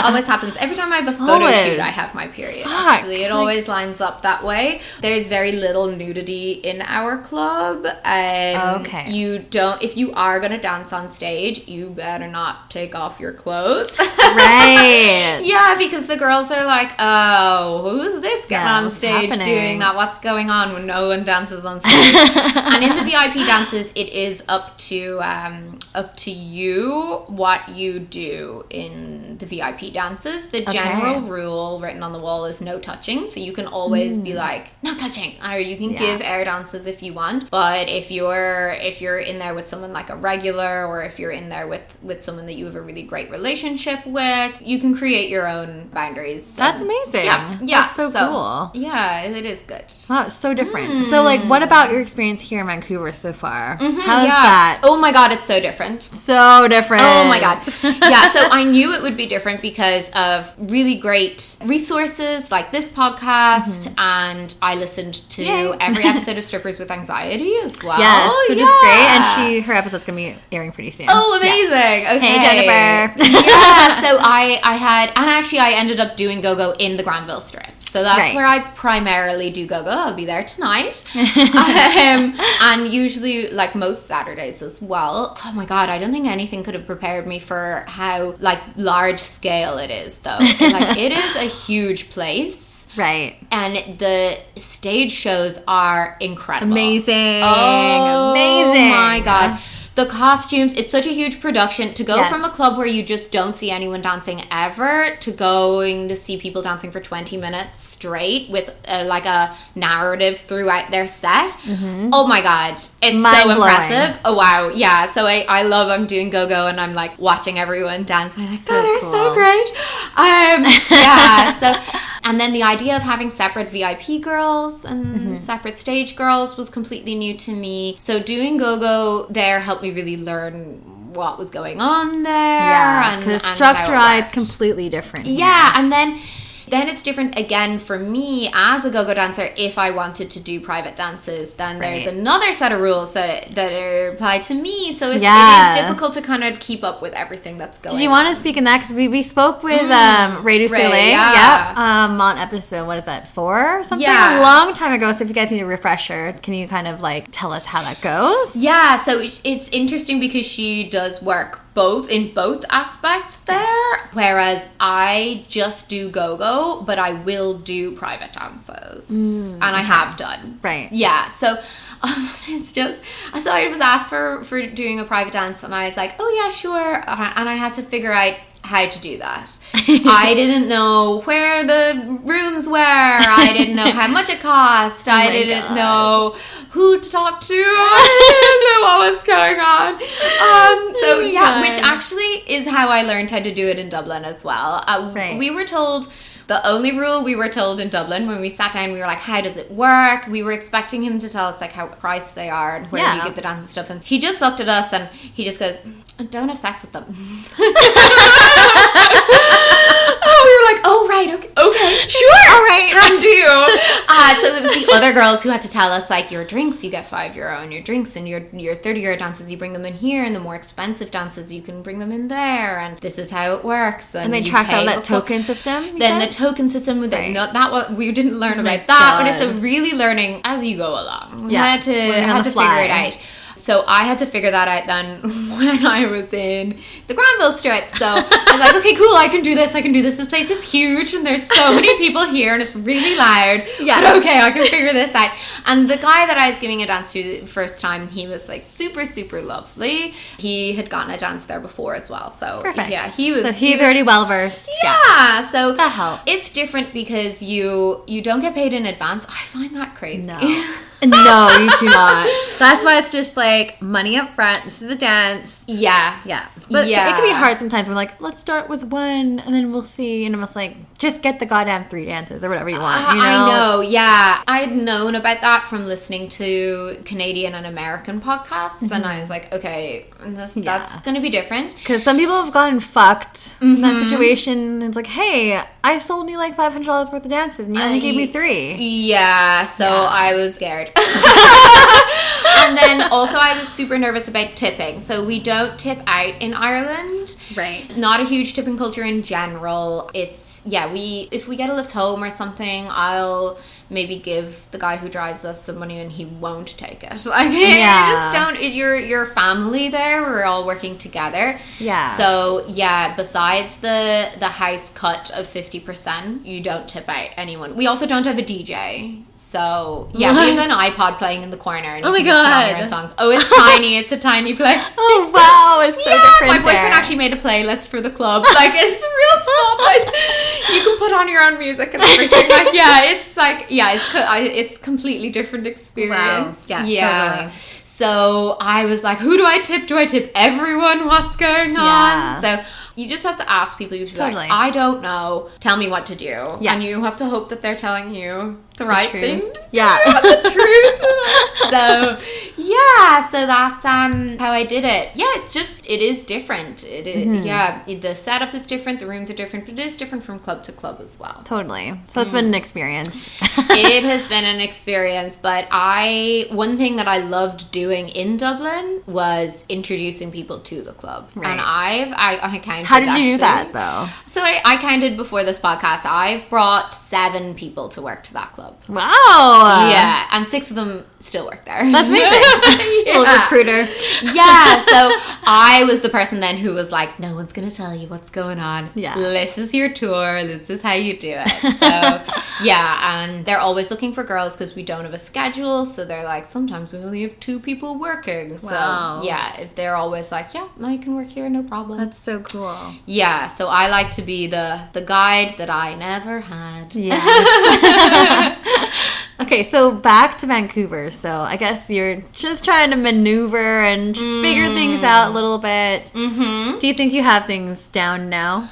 always happens. Every time I have a photo shoot, I have my period. Actually, it always lines up that way. There's very little nudity in our club. Okay. If you are going to dance on stage, you better not take off your clothes. Right. Yeah, because the girls are like, oh, who's this getting on stage doing that? What's going on when no one dances on stage? And in the VIP dances, it is up to you what you do in the VIP dances. The general rule written on the wall is no touching, so you can always be like, no touching, or you can give air dances if you want. But if you're in there with someone like a regular, or if you're in there with someone that you have a really great relationship with, you can create your own boundaries. That's amazing. Yeah, that's so cool. Yeah, it is good. Wow, it's so different. So like, what about your experience here in Vancouver so far? How is that? Oh my God, it's so different. So different. Oh my God. Yeah, so I knew it would be different because of really great resources like this podcast, and I listened to every episode of Strippers with Anxiety as well. Yes, which is great. And her episode's going to be airing pretty soon. Oh, amazing. Yeah. Okay. Hey, Jennifer. Yeah, so I ended up doing go-go in the Granville Strip. So that's where I primarily do go-go. I'll be there tonight. And usually, like most Saturdays as well. Oh my God, I don't think anything could have prepared me for how like large scale it is, though. Like, it is a huge place. Right. And the stage shows are incredible. Amazing. Oh Amazing. my God. the costumes, it's such a huge production to go Yes. from a club where you just don't see anyone dancing ever to going to see people dancing for 20 minutes straight with like a narrative throughout their set. Oh my god, it's so Mind-blowing. impressive. Oh wow, yeah. So I'm doing go-go and I'm like watching everyone dance. I'm like, So oh, they're cool. so great. Yeah. So, and then the idea of having separate VIP girls and separate stage girls was completely new to me. So doing go-go there helped me really learn what was going on there. Yeah, because and structure how it is worked. completely different. Yeah, and then it's different again for me as a go-go dancer. If I wanted to do private dances, then there's Right. another set of rules that are applied to me. So it Yeah. is difficult to kind of keep up with everything that's going on. Did you want to speak in that? Because we spoke with Ray du Ray, Soleil, yeah. on episode, what is that, 4 or something? Yeah. A long time ago. So if you guys need a refresher, can you kind of like tell us how that goes? Yeah, so it's interesting because she does work in both aspects there, whereas I just do go-go, but I will do private dances, and I have done. Right. Yeah, so it's just, so I was asked for doing a private dance, and I was like, oh yeah, sure, and I had to figure out how to do that. I didn't know where the rooms were. I didn't know how much it cost. I my didn't God. know who to talk to. I didn't know what was going on. So Oh my yeah, God. which actually is how I learned how to do it in Dublin as well. Right. We were told, the only rule we were told in Dublin when we sat down, we were like, how does it work? We were expecting him to tell us like how priced they are and where Yeah. you get the dance and stuff. And he just looked at us and he just goes, don't have sex with them. Oh, we were like, oh, right, okay, sure, all right, can do. So it was the other girls who had to tell us, like, your drinks, you get €5, and your drinks and your €30 dances, you bring them in here, and the more expensive dances, you can bring them in there, and this is how it works. And they you tracked pay out that before- token system? you Then said? the token system with Right. we didn't learn Oh my about that, but God. it's a really learning as you go along. We Yeah. had to Learning on the figure it fly. out. So I had to figure that out then when I was in the Granville Strip. So I was like, okay, cool, I can do this. This place is huge and there's so many people here and it's really loud. Yes. But okay, I can figure this out. And the guy that I was giving a dance to the first time, he was like super, super lovely. He had gotten a dance there before as well. So Perfect. yeah, he was. So he's already well versed. Yeah, so That helps. it's different because you don't get paid in advance. I find that crazy. No. No, you do not. That's why it's just like money up front. This is a dance. Yes. Yeah. But yeah. it can be hard sometimes. We're like, let's start with one and then we'll see. And I'm just like, just get the goddamn 3 dances or whatever you want. You know? I know, yeah. I had known about that from listening to Canadian and American podcasts. And I was like, okay, that's going to be different. Because some people have gotten fucked in that situation. It's like, hey, I sold you like $500 worth of dances and you only gave me 3. Yeah, so I was scared. And then also I was super nervous about tipping. So we don't tip out in Ireland. Right. Not a huge tipping culture in general. It's, if we get a lift home or something, I'll maybe give the guy who drives us some money and he won't take it. Like, you just don't, you're family there. We're all working together. Yeah. So yeah, besides the house cut of 50%, you don't tip out anyone. We also don't have a DJ. So yeah, we have an iPod playing in the corner. And Oh my you can just put on your God. own songs. Oh, it's tiny. It's a tiny place. Oh wow, it's so different. My boyfriend there. actually made a playlist for the club. Like, it's a real small place. You can put on your own music and everything. It's completely different experience. Wow. Yeah, totally. So I was like, who do I tip? Do I tip everyone? What's going on? So you just have to ask people. You have to be like, I don't know. Tell me what to do. Yeah. And you have to hope that they're telling you the right thing. The truth. So yeah, so that's how I did it. Yeah, it is different. It is, yeah, the setup is different, the rooms are different, but it is different from club to club as well. Totally. So it's been an experience. It has been an experience, but one thing that I loved doing in Dublin was introducing people to the club. Right. And I counted. How did you do that though? So I counted before this podcast. I've brought 7 people to work to that club. Wow. Yeah, and 6 of them still work there. That's amazing. Little recruiter. Yeah, so I was the person then who was like, no one's going to tell you what's going on. Yeah. This is your tour. This is how you do it. So, yeah. And they're always looking for girls because we don't have a schedule. So they're like, sometimes we only have 2 people working. So, Wow. yeah, if they're always like, yeah, no, you can work here, no problem. That's so cool. Yeah. So I like to be the guide that I never had. Yeah. Okay, so back to Vancouver. So I guess you're just trying to maneuver and figure things out a little bit. Mm-hmm. Do you think you have things down now?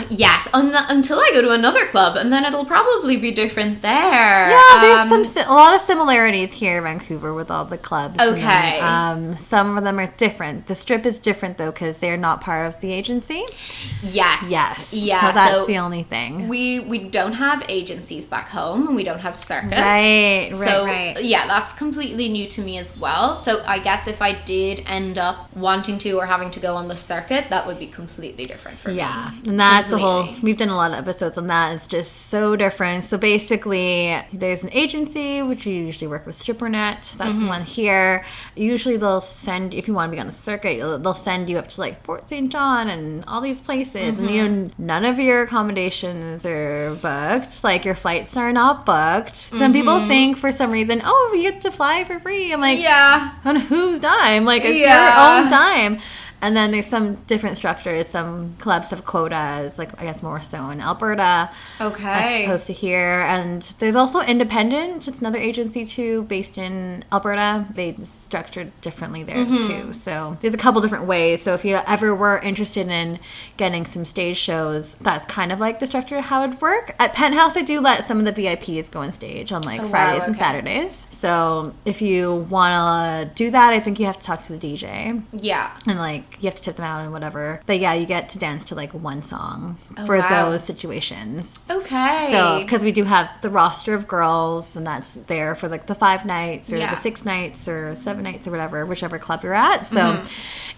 Yes, until I go to another club, and then it'll probably be different there. Yeah, there's a lot of similarities here in Vancouver with all the clubs. Okay. And, some of them are different. The Strip is different, though, because they're not part of the agency. Yes. Yeah. So that's the only thing. We don't have agencies back home, and we don't have circuits. Right. Yeah, that's completely new to me as well. So I guess if I did end up wanting to or having to go on the circuit, that would be completely different for me. Yeah, and that's we've done a lot of episodes on that. It's just so different. So basically, there's an agency, which we usually work with StripperNet. That's the one here. Usually they'll send, if you want to be on the circuit, they'll send you up to like Fort St. John and all these places. And none of your accommodations are booked. Like your flights are not booked. Some people think for some reason, oh, we get to fly for free. I'm like, yeah. On whose dime? Like, it's your own dime. And then there's some different structures. Some clubs have quotas, like I guess more so in Alberta. Okay. As opposed to here. And there's also Independent. It's another agency too, based in Alberta. They structured differently there too. So there's a couple different ways. So if you ever were interested in getting some stage shows, that's kind of like the structure of how it would work. At Penthouse, I do let some of the VIPs go on stage on like Fridays and Saturdays. So if you want to do that, I think you have to talk to the DJ. Yeah. And like, you have to tip them out and whatever. But yeah, you get to dance to like one song for those situations. Okay. So, because we do have the roster of girls, and that's there for like the 5 nights or the 6 nights or 7 nights or whatever, whichever club you're at. So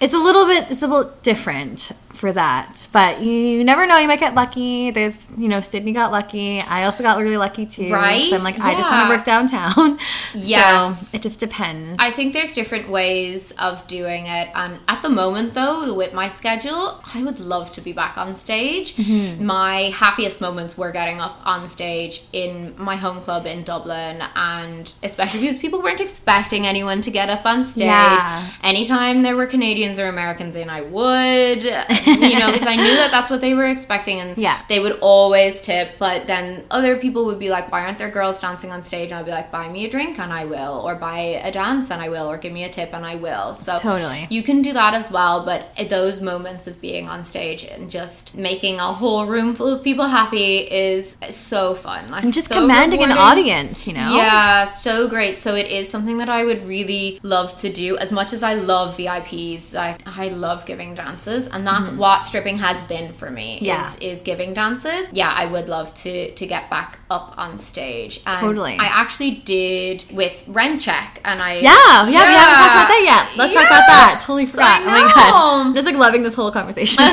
it's a little bit different for that. But you never know, you might get lucky. There's, Sydney got lucky. I also got really lucky too. Right. So I'm like, I just want to work downtown. Yes. So it just depends. I think there's different ways of doing it. And at the moment, though, with my schedule, I would love to be back on stage. My happiest moments were getting up on stage in my home club in Dublin, and especially because people weren't expecting anyone to get up on stage. Yeah. Anytime there were Canadians or Americans in, I would, because I knew that that's what they were expecting, and they would always tip. But then other people would be like, why aren't there girls dancing on stage? And I'd be like, buy me a drink and I will, or buy a dance and I will, or give me a tip and I will. So totally, you can do that as well. But those moments of being on stage and just making a whole room full of people happy is so fun. Like, and just so commanding rewarding. an audience, Yeah, so great. So it is something that I would really love to do. As much as I love VIPs, like I love giving dances, and that's what stripping has been for me. Is giving dances. Yeah, I would love to get back up on stage. And totally. I actually did with Cheque, and I we haven't talked about that yet. Let's talk about that. Totally forgot. I know. Oh my god, I'm just like loving this whole conversation.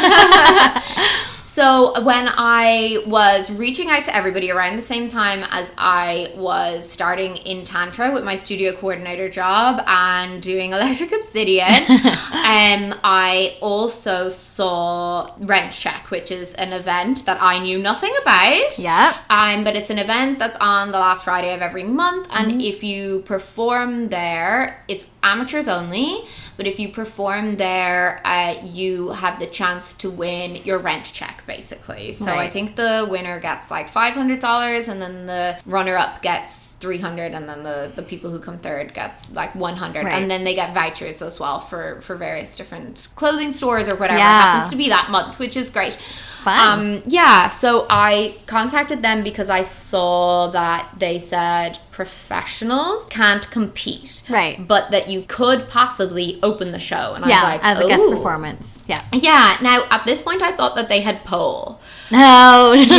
So when I was reaching out to everybody around the same time as I was starting in Tantra with my studio coordinator job and doing Electric Obsidian, I also saw Cheque, which is an event that I knew nothing about. Yeah. But it's an event that's on the last Friday of every month, and if you perform there, it's amateurs only. But if you perform there, you have the chance to win your rent check, basically. So I think the winner gets like $500, and then the runner-up gets $300, and then the people who come third get like $100, and then they get vouchers as well for various different clothing stores or whatever it happens to be that month, which is great. Fun. So I contacted them because I saw that they said professionals can't compete, but that you could possibly open the show, and I was like, as a guest performance. Now at this point I thought that they had pole. No. Yeah.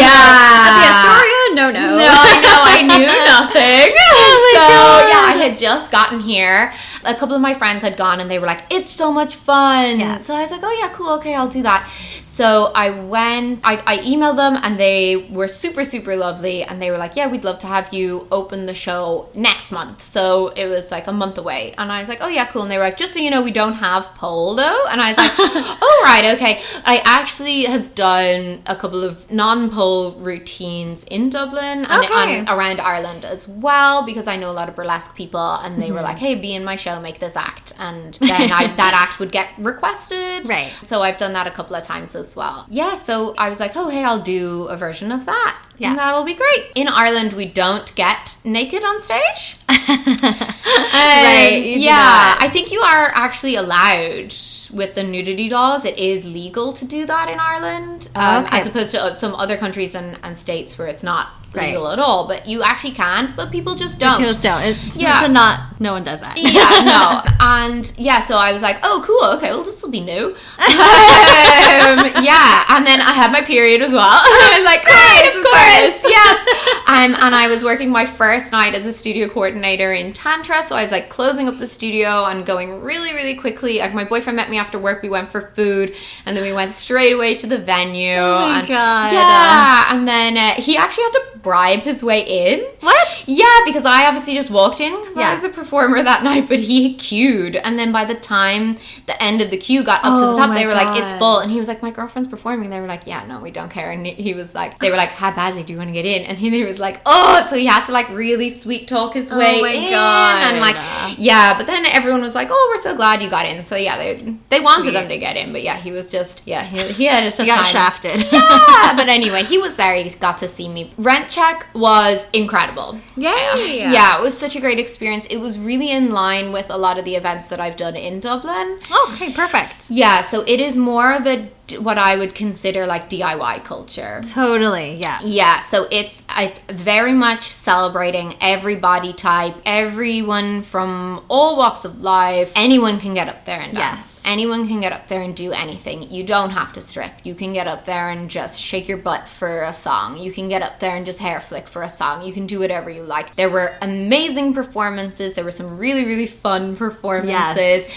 At the Astoria? No. I knew nothing. God. I had just gotten here. A couple of my friends had gone, and they were like, it's so much fun. So I was like, oh yeah, cool, okay, I'll do that. So I went I emailed them, and they were super, super lovely. And they were like, yeah, we'd love to have you open the show next month. So it was like a month away. And I was like, oh yeah, cool. And they were like, just so you know, we don't have pole though. And I was like, oh, right, okay. I actually have done a couple of non-pole routines in Dublin and around Ireland as well, because I know a lot of burlesque people, and they were like, hey, be in my show, make this act. And then that act would get requested. Right. So I've done that a couple of times as well. Yeah, so I was like, oh, hey, I'll do a version of that. Yeah. And that'll be great. In Ireland, we don't get naked on stage. Right. Yeah, I think you are actually allowed with the nudity dolls. It is legal to do that in Ireland, as opposed to some other countries and states where it's not legal at all. But you actually can, but people just don't. People just don't. No one does that. Yeah, no. And yeah, so I was like, oh, cool. Okay, well, this will be new. Yeah, and then I had my period as well. I was like, great, of course, yes. And I was working my first night as a studio coordinator in Tantra, so I was like closing up the studio and going really, really quickly. Like, my boyfriend met me after work. We went for food, and then we went straight away to the venue. Oh my God. Yeah, and then he actually had to bribe his way in. What? Yeah, because I obviously just walked in because I was a performer that night, but he queued, and then by the time the end of the queue got up to the top, they were like, it's full, and he was like, my girlfriend's performing. They were like, yeah, no, we don't care. And he was like, they were like, how badly do you want to get in? And he was like, oh, so he had to like really sweet talk his way in. God. And like, yeah, but then everyone was like, oh, we're so glad you got in. So yeah, they wanted him to get in, but yeah, he was just, he had a tough time. He got shafted. Yeah, but anyway, he was there. He got to see me. Rent Cheque was incredible. Yay! Yeah, it was such a great experience. It was really in line with a lot of the events that I've done in Dublin. Oh, okay, perfect. Yeah, so it is more of what I would consider like DIY culture. Totally, yeah. Yeah, so it's very much celebrating every body type, everyone from all walks of life. Anyone can get up there and dance. Anyone can get up there and do anything. You don't have to strip. You can get up there and just shake your butt for a song. You can get up there and just hair flick for a song. You can do whatever you like. There were amazing performances. There were some really, really fun performances.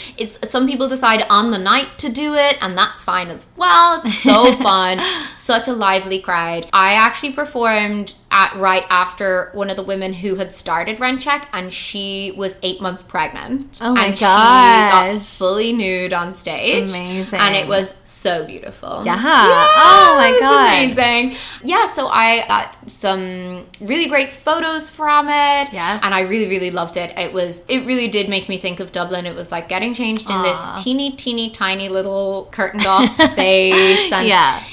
Some people decide on the night to do it, and that's fine as well. It's so fun. Such a lively crowd. I actually performed right after one of the women who had started Rent Cheque, and she was 8 months pregnant. Oh my and gosh. She got fully nude on stage. Amazing. And it was so beautiful. Yeah. Oh my God. It was amazing. Yeah, so I got some really great photos from it. Yes. And I really, really loved it. It really did make me think of Dublin. It was like getting changed in this teeny, tiny little curtained off space. And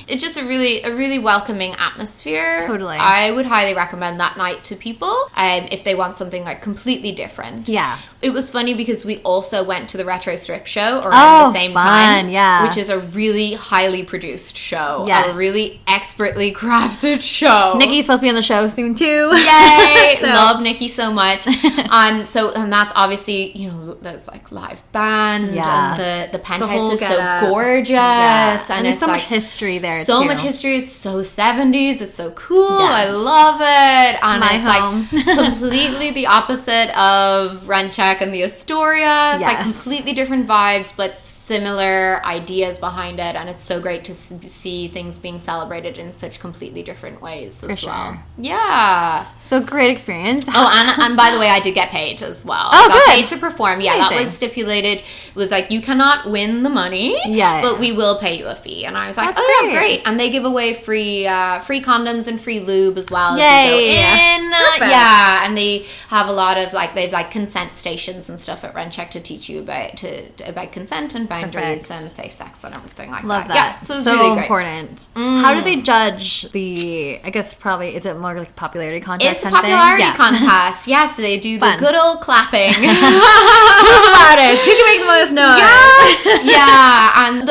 it's just a really welcoming atmosphere. Totally. I would highly recommend that night to people if they want something like completely different. Yeah. It was funny because we also went to the Retro Strip show around the same time. Yeah. Which is a really highly produced show. Yes. A really expertly crafted show. Nikki's supposed to be on the show soon too. Yay! Love Nikki so much. And that's obviously, there's like live band. Yeah. And the penthouse is so gorgeous. Yeah. And there's so much history there so too. Much history. It's so 70s. It's so cool. Yes. I love it. And My it's home. like completely the opposite of Rent Cheque and the Astoria. It's like completely different vibes, but similar ideas behind it, and it's so great to see things being celebrated in such completely different ways as well. Yeah. So great experience. Oh, and by the way, I did get paid as well. Oh, I got good. paid to perform. Yeah, that was stipulated. It was like, you cannot win the money, but we will pay you a fee. And I was like, yeah, great. And they give away free condoms and free lube as well as you go in. Yeah, and they have a lot of they've consent stations and stuff at Rent Cheque to teach you about consent and boundaries and safe sex and everything like Love that. that. Yeah, so it's so really great. Important. How do they judge I guess probably, is it more like a popularity contest? It's a popularity contest. Yes, they do the good old clapping. Who's loudest? Who can make the most noise? Yes. Yeah, and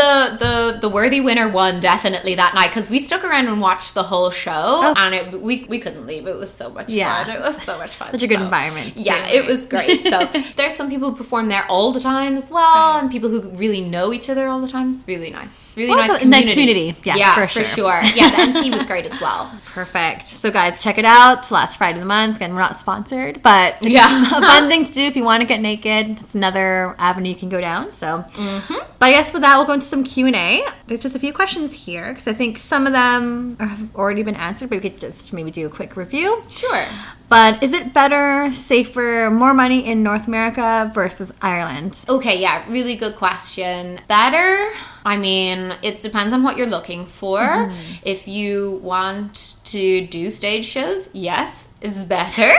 the worthy winner won definitely that night, because we stuck around and watched the whole show, and we couldn't leave. It was so much fun. It was so much fun. Such a good environment. Yeah, it was great. So there's some people who perform there all the time as well, and people who really know each other all the time. It's really nice. It's really nice community. Yeah, for sure. Yeah, the MC was great as well. Perfect. So guys, check it out. Last Friday of the month. Again, we're not sponsored, but it's a fun thing to do if you want to get naked. It's another avenue you can go down. So, but I guess with that, we'll go into some Q&A. there's just a few questions here because I think some of them have already been answered, but we could just maybe do a quick review. Sure. But is it better, safer, more money in North America versus Ireland? Okay, yeah, really good question. Better? I mean, it depends on what you're looking for. If you want to do stage shows, yes, it's better.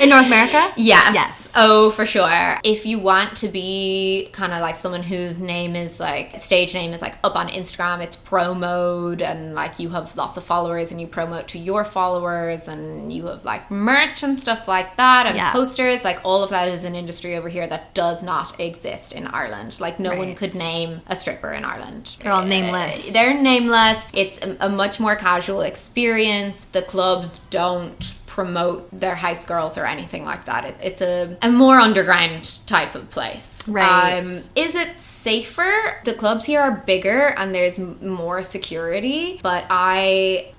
In North America? Yes. Oh, for sure. If you want to be kind of like someone whose name is like, stage name is like up on Instagram, it's promoed, and like you have lots of followers and you promote to your followers and you have like merch and stuff like that and posters, like all of that is an industry over here that does not exist in Ireland. Like no one could name a stripper in Ireland. They're all nameless. They're nameless. It's a much more casual experience. The clubs don't promote their house girls or anything like that. It's a more underground type of place. Right. Is it safer? The clubs here are bigger and there's more security, but I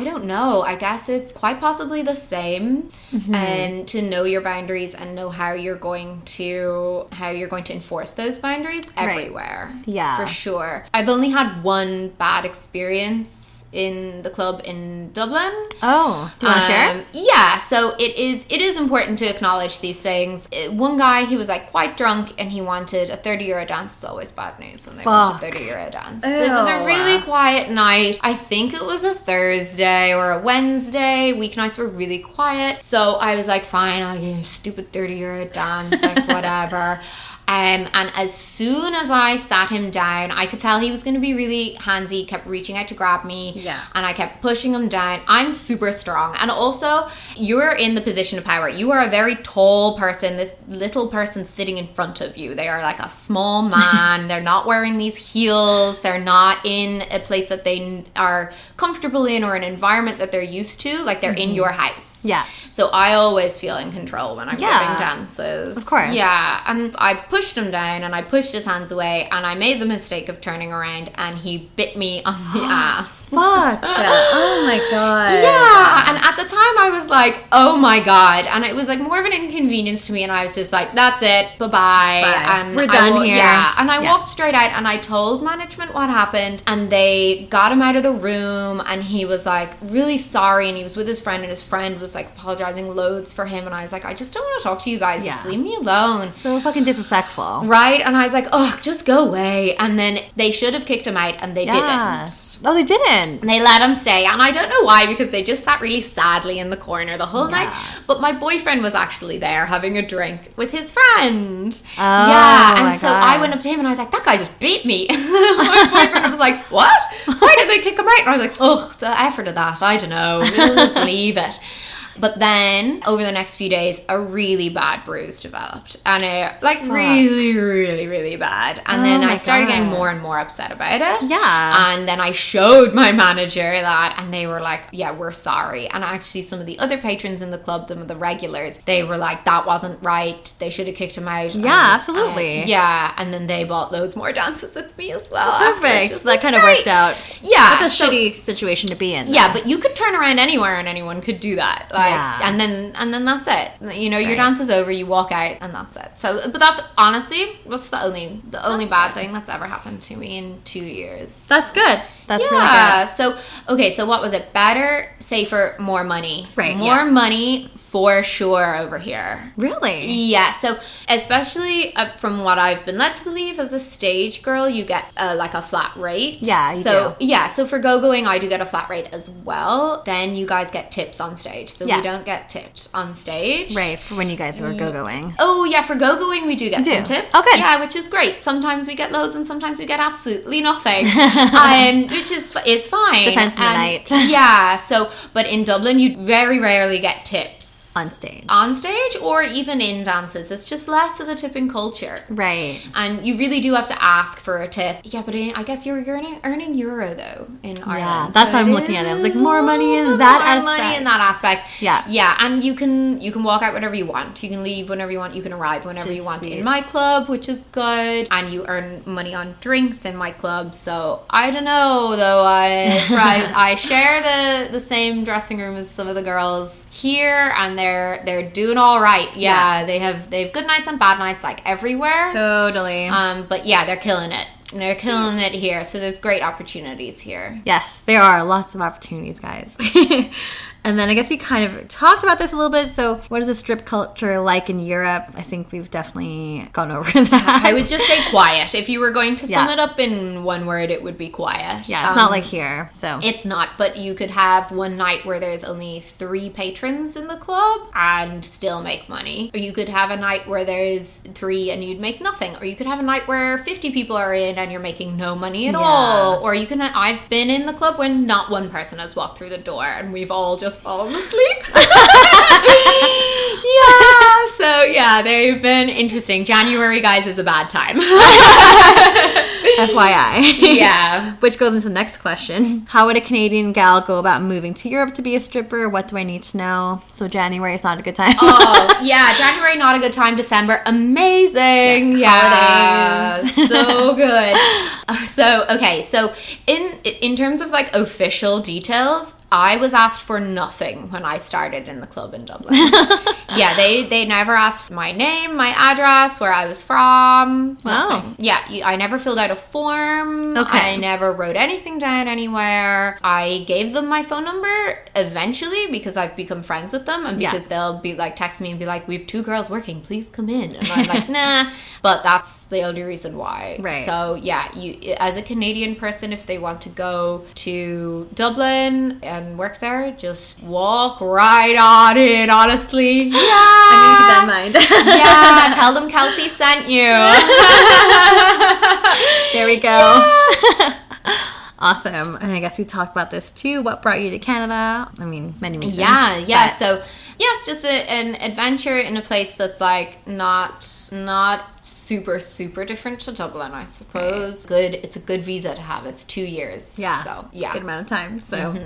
don't know. I guess it's quite possibly the same. And to know your boundaries and know how you're going to enforce those boundaries everywhere. Yeah. For sure. I've only had one bad experience in the club in Dublin. Oh, do you want to share? Yeah, so it is important to acknowledge these things. One guy, he was like quite drunk and he wanted a 30-euro dance. It's always bad news when they want a 30-euro dance. Ew. It was a really quiet night. I think it was a Thursday or a Wednesday. Weeknights were really quiet. So I was like, fine, I'll give you a stupid 30-euro dance, like whatever. And as soon as I sat him down, I could tell he was going to be really handsy. He kept reaching out to grab me. Yeah. And I kept pushing him down. I'm super strong. And also, you're in the position of power. You are a very tall person. This little person sitting in front of you. They are like a small man. They're not wearing these heels. They're not in a place that they are comfortable in or an environment that they're used to. Like they're in your house. Yeah. So I always feel in control when I'm giving dances. Of course. Yeah. And I pushed him down and I pushed his hands away and I made the mistake of turning around and he bit me on the ass. Fuck. Oh my god. Yeah. And at the time I was like, oh my god. And it was like more of an inconvenience to me and I was just like, that's it. Bye-bye. Bye. And We're done here. Yeah. And I walked straight out and I told management what happened and they got him out of the room and he was like really sorry and he was with his friend and his friend was like apologizing loads for him and I was like, I just don't want to talk to you guys. Just leave me alone. So fucking disrespectful. Right? And I was like, oh, just go away. And then they should have kicked him out and they didn't. Oh, they didn't? They let him stay. And I don't know why, because they just sat really sadly in the corner the whole night. But my boyfriend was actually there having a drink with his friend. Oh, yeah. And so I went up to him and I was like, that guy just beat me. My boyfriend was like, what? Why did they kick him out? And I was like, ugh, the effort of that. I don't know. We'll just leave it. But then, over the next few days, a really bad bruise developed. And it, really, really, really bad. And then I started getting more and more upset about it. Yeah. And then I showed my manager that, and they were like, yeah, we're sorry. And actually, some of the other patrons in the club, some of the regulars, they were like, that wasn't right. They should have kicked him out. Yeah, absolutely. Yeah. And then they bought loads more dances with me as well. Perfect. So that kind of worked out. Yeah. It's a shitty situation to be in. Yeah, but you could turn around anywhere and anyone could do that. And then that's it. You know, your dance is over, you walk out, and that's it. So, but that's honestly, that's the only bad thing that's ever happened to me in 2 years. That's good. That's really good. So what was it? Better, safer, more money. Right. More money for sure over here. Really? Yeah. So especially from what I've been led to believe, as a stage girl, you get like a flat rate. Yeah, you do. Yeah. So for go-going, I do get a flat rate as well. Then you guys get tips on stage. So we don't get tipped on stage. Right. For when you guys were go-going. Oh yeah, for go-going we do get some tips. Oh, good. Yeah, which is great. Sometimes we get loads and sometimes we get absolutely nothing. Which is fine. Depends on the night. Yeah. So, but in Dublin, you very rarely get tips. On stage or even in dances. It's just less of a tipping culture. Right. And you really do have to ask for a tip. Yeah, but I guess you're earning euro though in Ireland. Yeah, that's how I'm looking at it. I was like, more money in that aspect. More money in that aspect. Yeah. Yeah, and you can walk out whenever you want. You can leave whenever you want. You can arrive whenever you want in my club, which is good. And you earn money on drinks in my club. So I don't know though. I share the same dressing room as some of the girls here, and they're doing all right. Yeah, they have good nights and bad nights like everywhere. Totally. But yeah, they're killing it. They're killing it here. So there's great opportunities here. Yes, there are lots of opportunities, guys. And then I guess we kind of talked about this a little bit. So what is the strip culture like in Europe? I think we've definitely gone over that. I would just say quiet. If you were going to sum it up in one word, it would be quiet. Yeah, it's not like here. So it's not, but you could have one night where there's only 3 patrons in the club and still make money. Or you could have a night where there's 3 and you'd make nothing. Or you could have a night where 50 people are in and you're making no money at all. Or you can. I've been in the club when not one person has walked through the door and we've all just fallen asleep. So they've been interesting. January, guys, is a bad time. FYI. Yeah. Which goes into the next question. How would a Canadian gal go about moving to Europe to be a stripper? What do I need to know? So January is not a good time. January, not a good time. December, amazing. Holidays. So good. So in terms of like official details, I was asked for nothing when I started in the club in Dublin. They never asked my name, my address, where I was from. Wow. I never filled out a form. Okay. I never wrote anything down anywhere. I gave them my phone number eventually because I've become friends with them and because they'll be like text me and be like, we have 2 girls working, please come in. And I'm like, nah. But that's the only reason why. Right. So you as a Canadian person, if they want to go to Dublin and work there, just walk right on in, honestly. Yeah. I'm going to keep that in mind. Tell them Kelsey sent you. There we go. Awesome. And I guess we talked about this too. What brought you to Canada? I mean, many reasons. So just an adventure in a place that's like not super different to Dublin, I suppose. Good. It's a good visa to have. It's 2 years. Yeah. So good amount of time. So,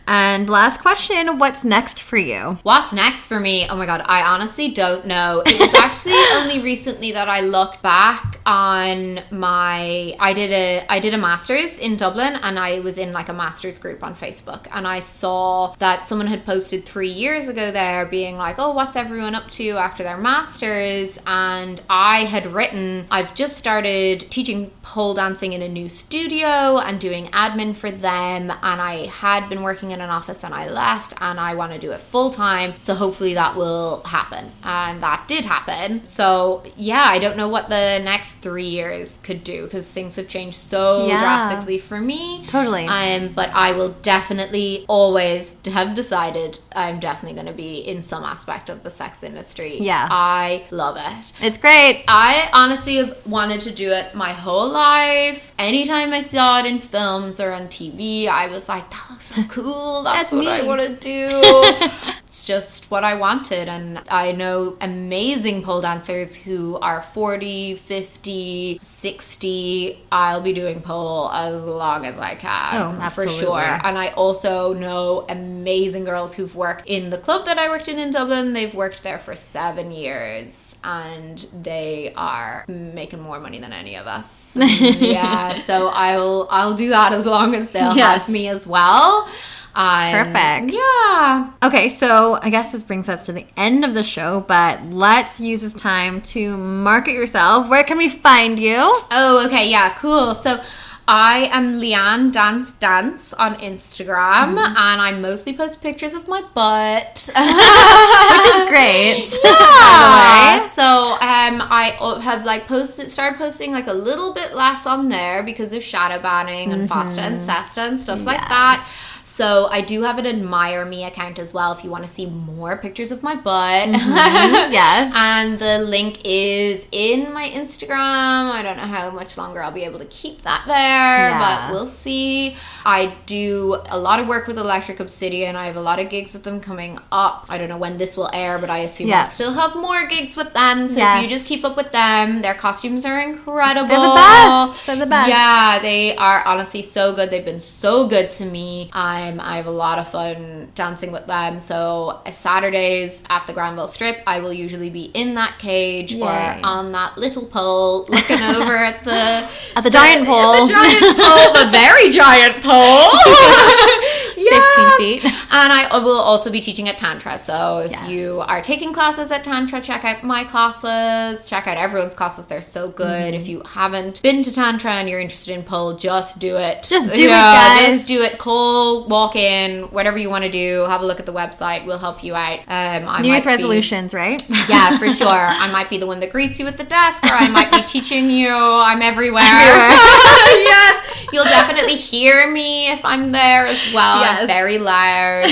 and last question: what's next for you? What's next for me? Oh my god, I honestly don't know. It was actually only recently that I looked back on I did a master's in Dublin, and I was in like a master's group on Facebook, and I saw that someone had posted 3 years ago there being like, oh, what's everyone up to after their masters? And I had written, I've just started teaching pole dancing in a new studio and doing admin for them, and I had been working in an office and I left, and I want to do it full time, so hopefully that will happen. And that did happen. So I don't know what the next 3 years could do because things have changed so drastically for me. Totally. But I will definitely always have decided I'm definitely going to be in some aspect of the sex industry. I love it. It's great. I honestly have wanted to do it my whole life. Anytime I saw it in films or on TV, I was like, that looks so cool. That's what I want to do. It's just what I wanted. And I know amazing pole dancers who are 40, 50, 60. I'll be doing pole as long as I can. Oh, absolutely. For sure. And I also know amazing girls who've worked in the club that I worked in Dublin. They've worked there for 7 years. And they are making more money than any of us. So I'll do that as long as they'll have me as well. Perfect. Yeah. Okay, so I guess this brings us to the end of the show, but let's use this time to market yourself. Where can we find you? Oh, okay. Yeah, cool. So I am Leanne Dance Dance on Instagram, and I mostly post pictures of my butt, which is great. Yeah. So I have started posting like a little bit less on there because of shadow banning and FOSTA and SESTA and stuff like that. So I do have an Admire Me account as well if you want to see more pictures of my butt. Yes. And the link is in my Instagram. I don't know how much longer I'll be able to keep that there, but we'll see. I do a lot of work with Electric Obsidian. I have a lot of gigs with them coming up. I don't know when this will air, but I assume I'll still have more gigs with them. So if you just keep up with them, their costumes are incredible. They're the best. They're the best. Yeah, they are honestly so good. They've been so good to me. I have a lot of fun dancing with them. So Saturdays at the Granville Strip, I will usually be in that cage or on that little pole looking over at the giant pole. The giant pole, the very giant pole. 15 feet. And I will also be teaching at Tantra. So if you are taking classes at Tantra, check out my classes. Check out everyone's classes. They're so good. If you haven't been to Tantra and you're interested in pole, just do it. Just do it, guys. Just do it. Call, walk in, whatever you want to do. Have a look at the website. We'll help you out. New Year's resolutions, right? Yeah, for sure. I might be the one that greets you at the desk, or I might be teaching you. I'm everywhere. Yes. You'll definitely hear me if I'm there as well. Yes. I'm very loud.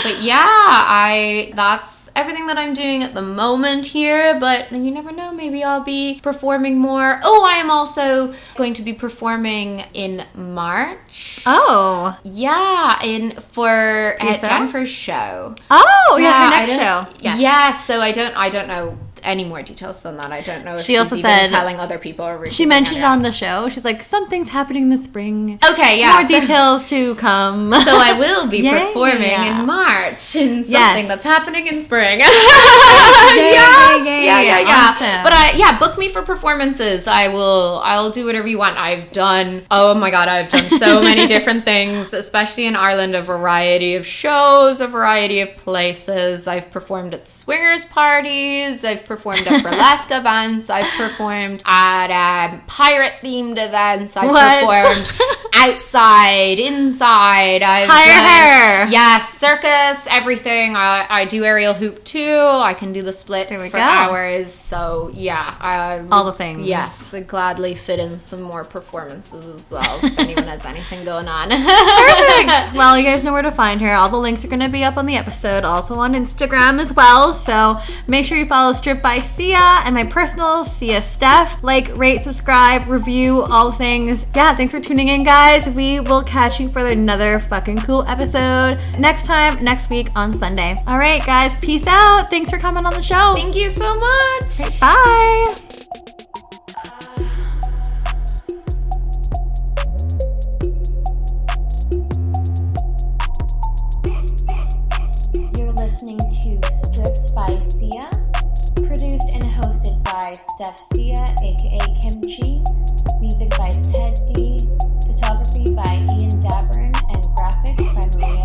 But yeah, that's everything that I'm doing at the moment here, but you never know, maybe I'll be performing more. Oh, I am also going to be performing in March. Oh. Yeah, for Jennifer's show. Oh, yeah, her next show. Yes. Yeah, so I don't know any more details than that. I don't know if she she's also even said, telling other people. Or she mentioned it on the show. She's like, something's happening in the spring. Okay, yeah. More details to come. So I will be performing in March in something that's happening in spring. Awesome. But book me for performances. I'll do whatever you want. I've done so many different things, especially in Ireland, a variety of shows, a variety of places. I've performed at swingers parties. I've performed at burlesque events. I've performed at pirate themed events. I've performed outside, inside. Hire her. Yes, circus, everything. I do aerial hoop too. I can do the splits for hours. So yeah, all the things. Yes, I'd gladly fit in some more performances as well if anyone has anything going on. Perfect. Well, you guys know where to find her. All the links are going to be up on the episode, also on Instagram as well. So make sure you follow Strip by Sia and my personal Sia Steph. Like, rate, subscribe, review, all things. Yeah, thanks for tuning in, guys. We will catch you for another fucking cool episode next week on Sunday. All right, guys, peace out. Thanks for coming on the show. Thank you so much. Okay, bye. You're listening to Stripped by Sia, produced and hosted by Steph Sia, aka Kimchi, music by Ted D, photography by Ian Dabern, and graphics by Maria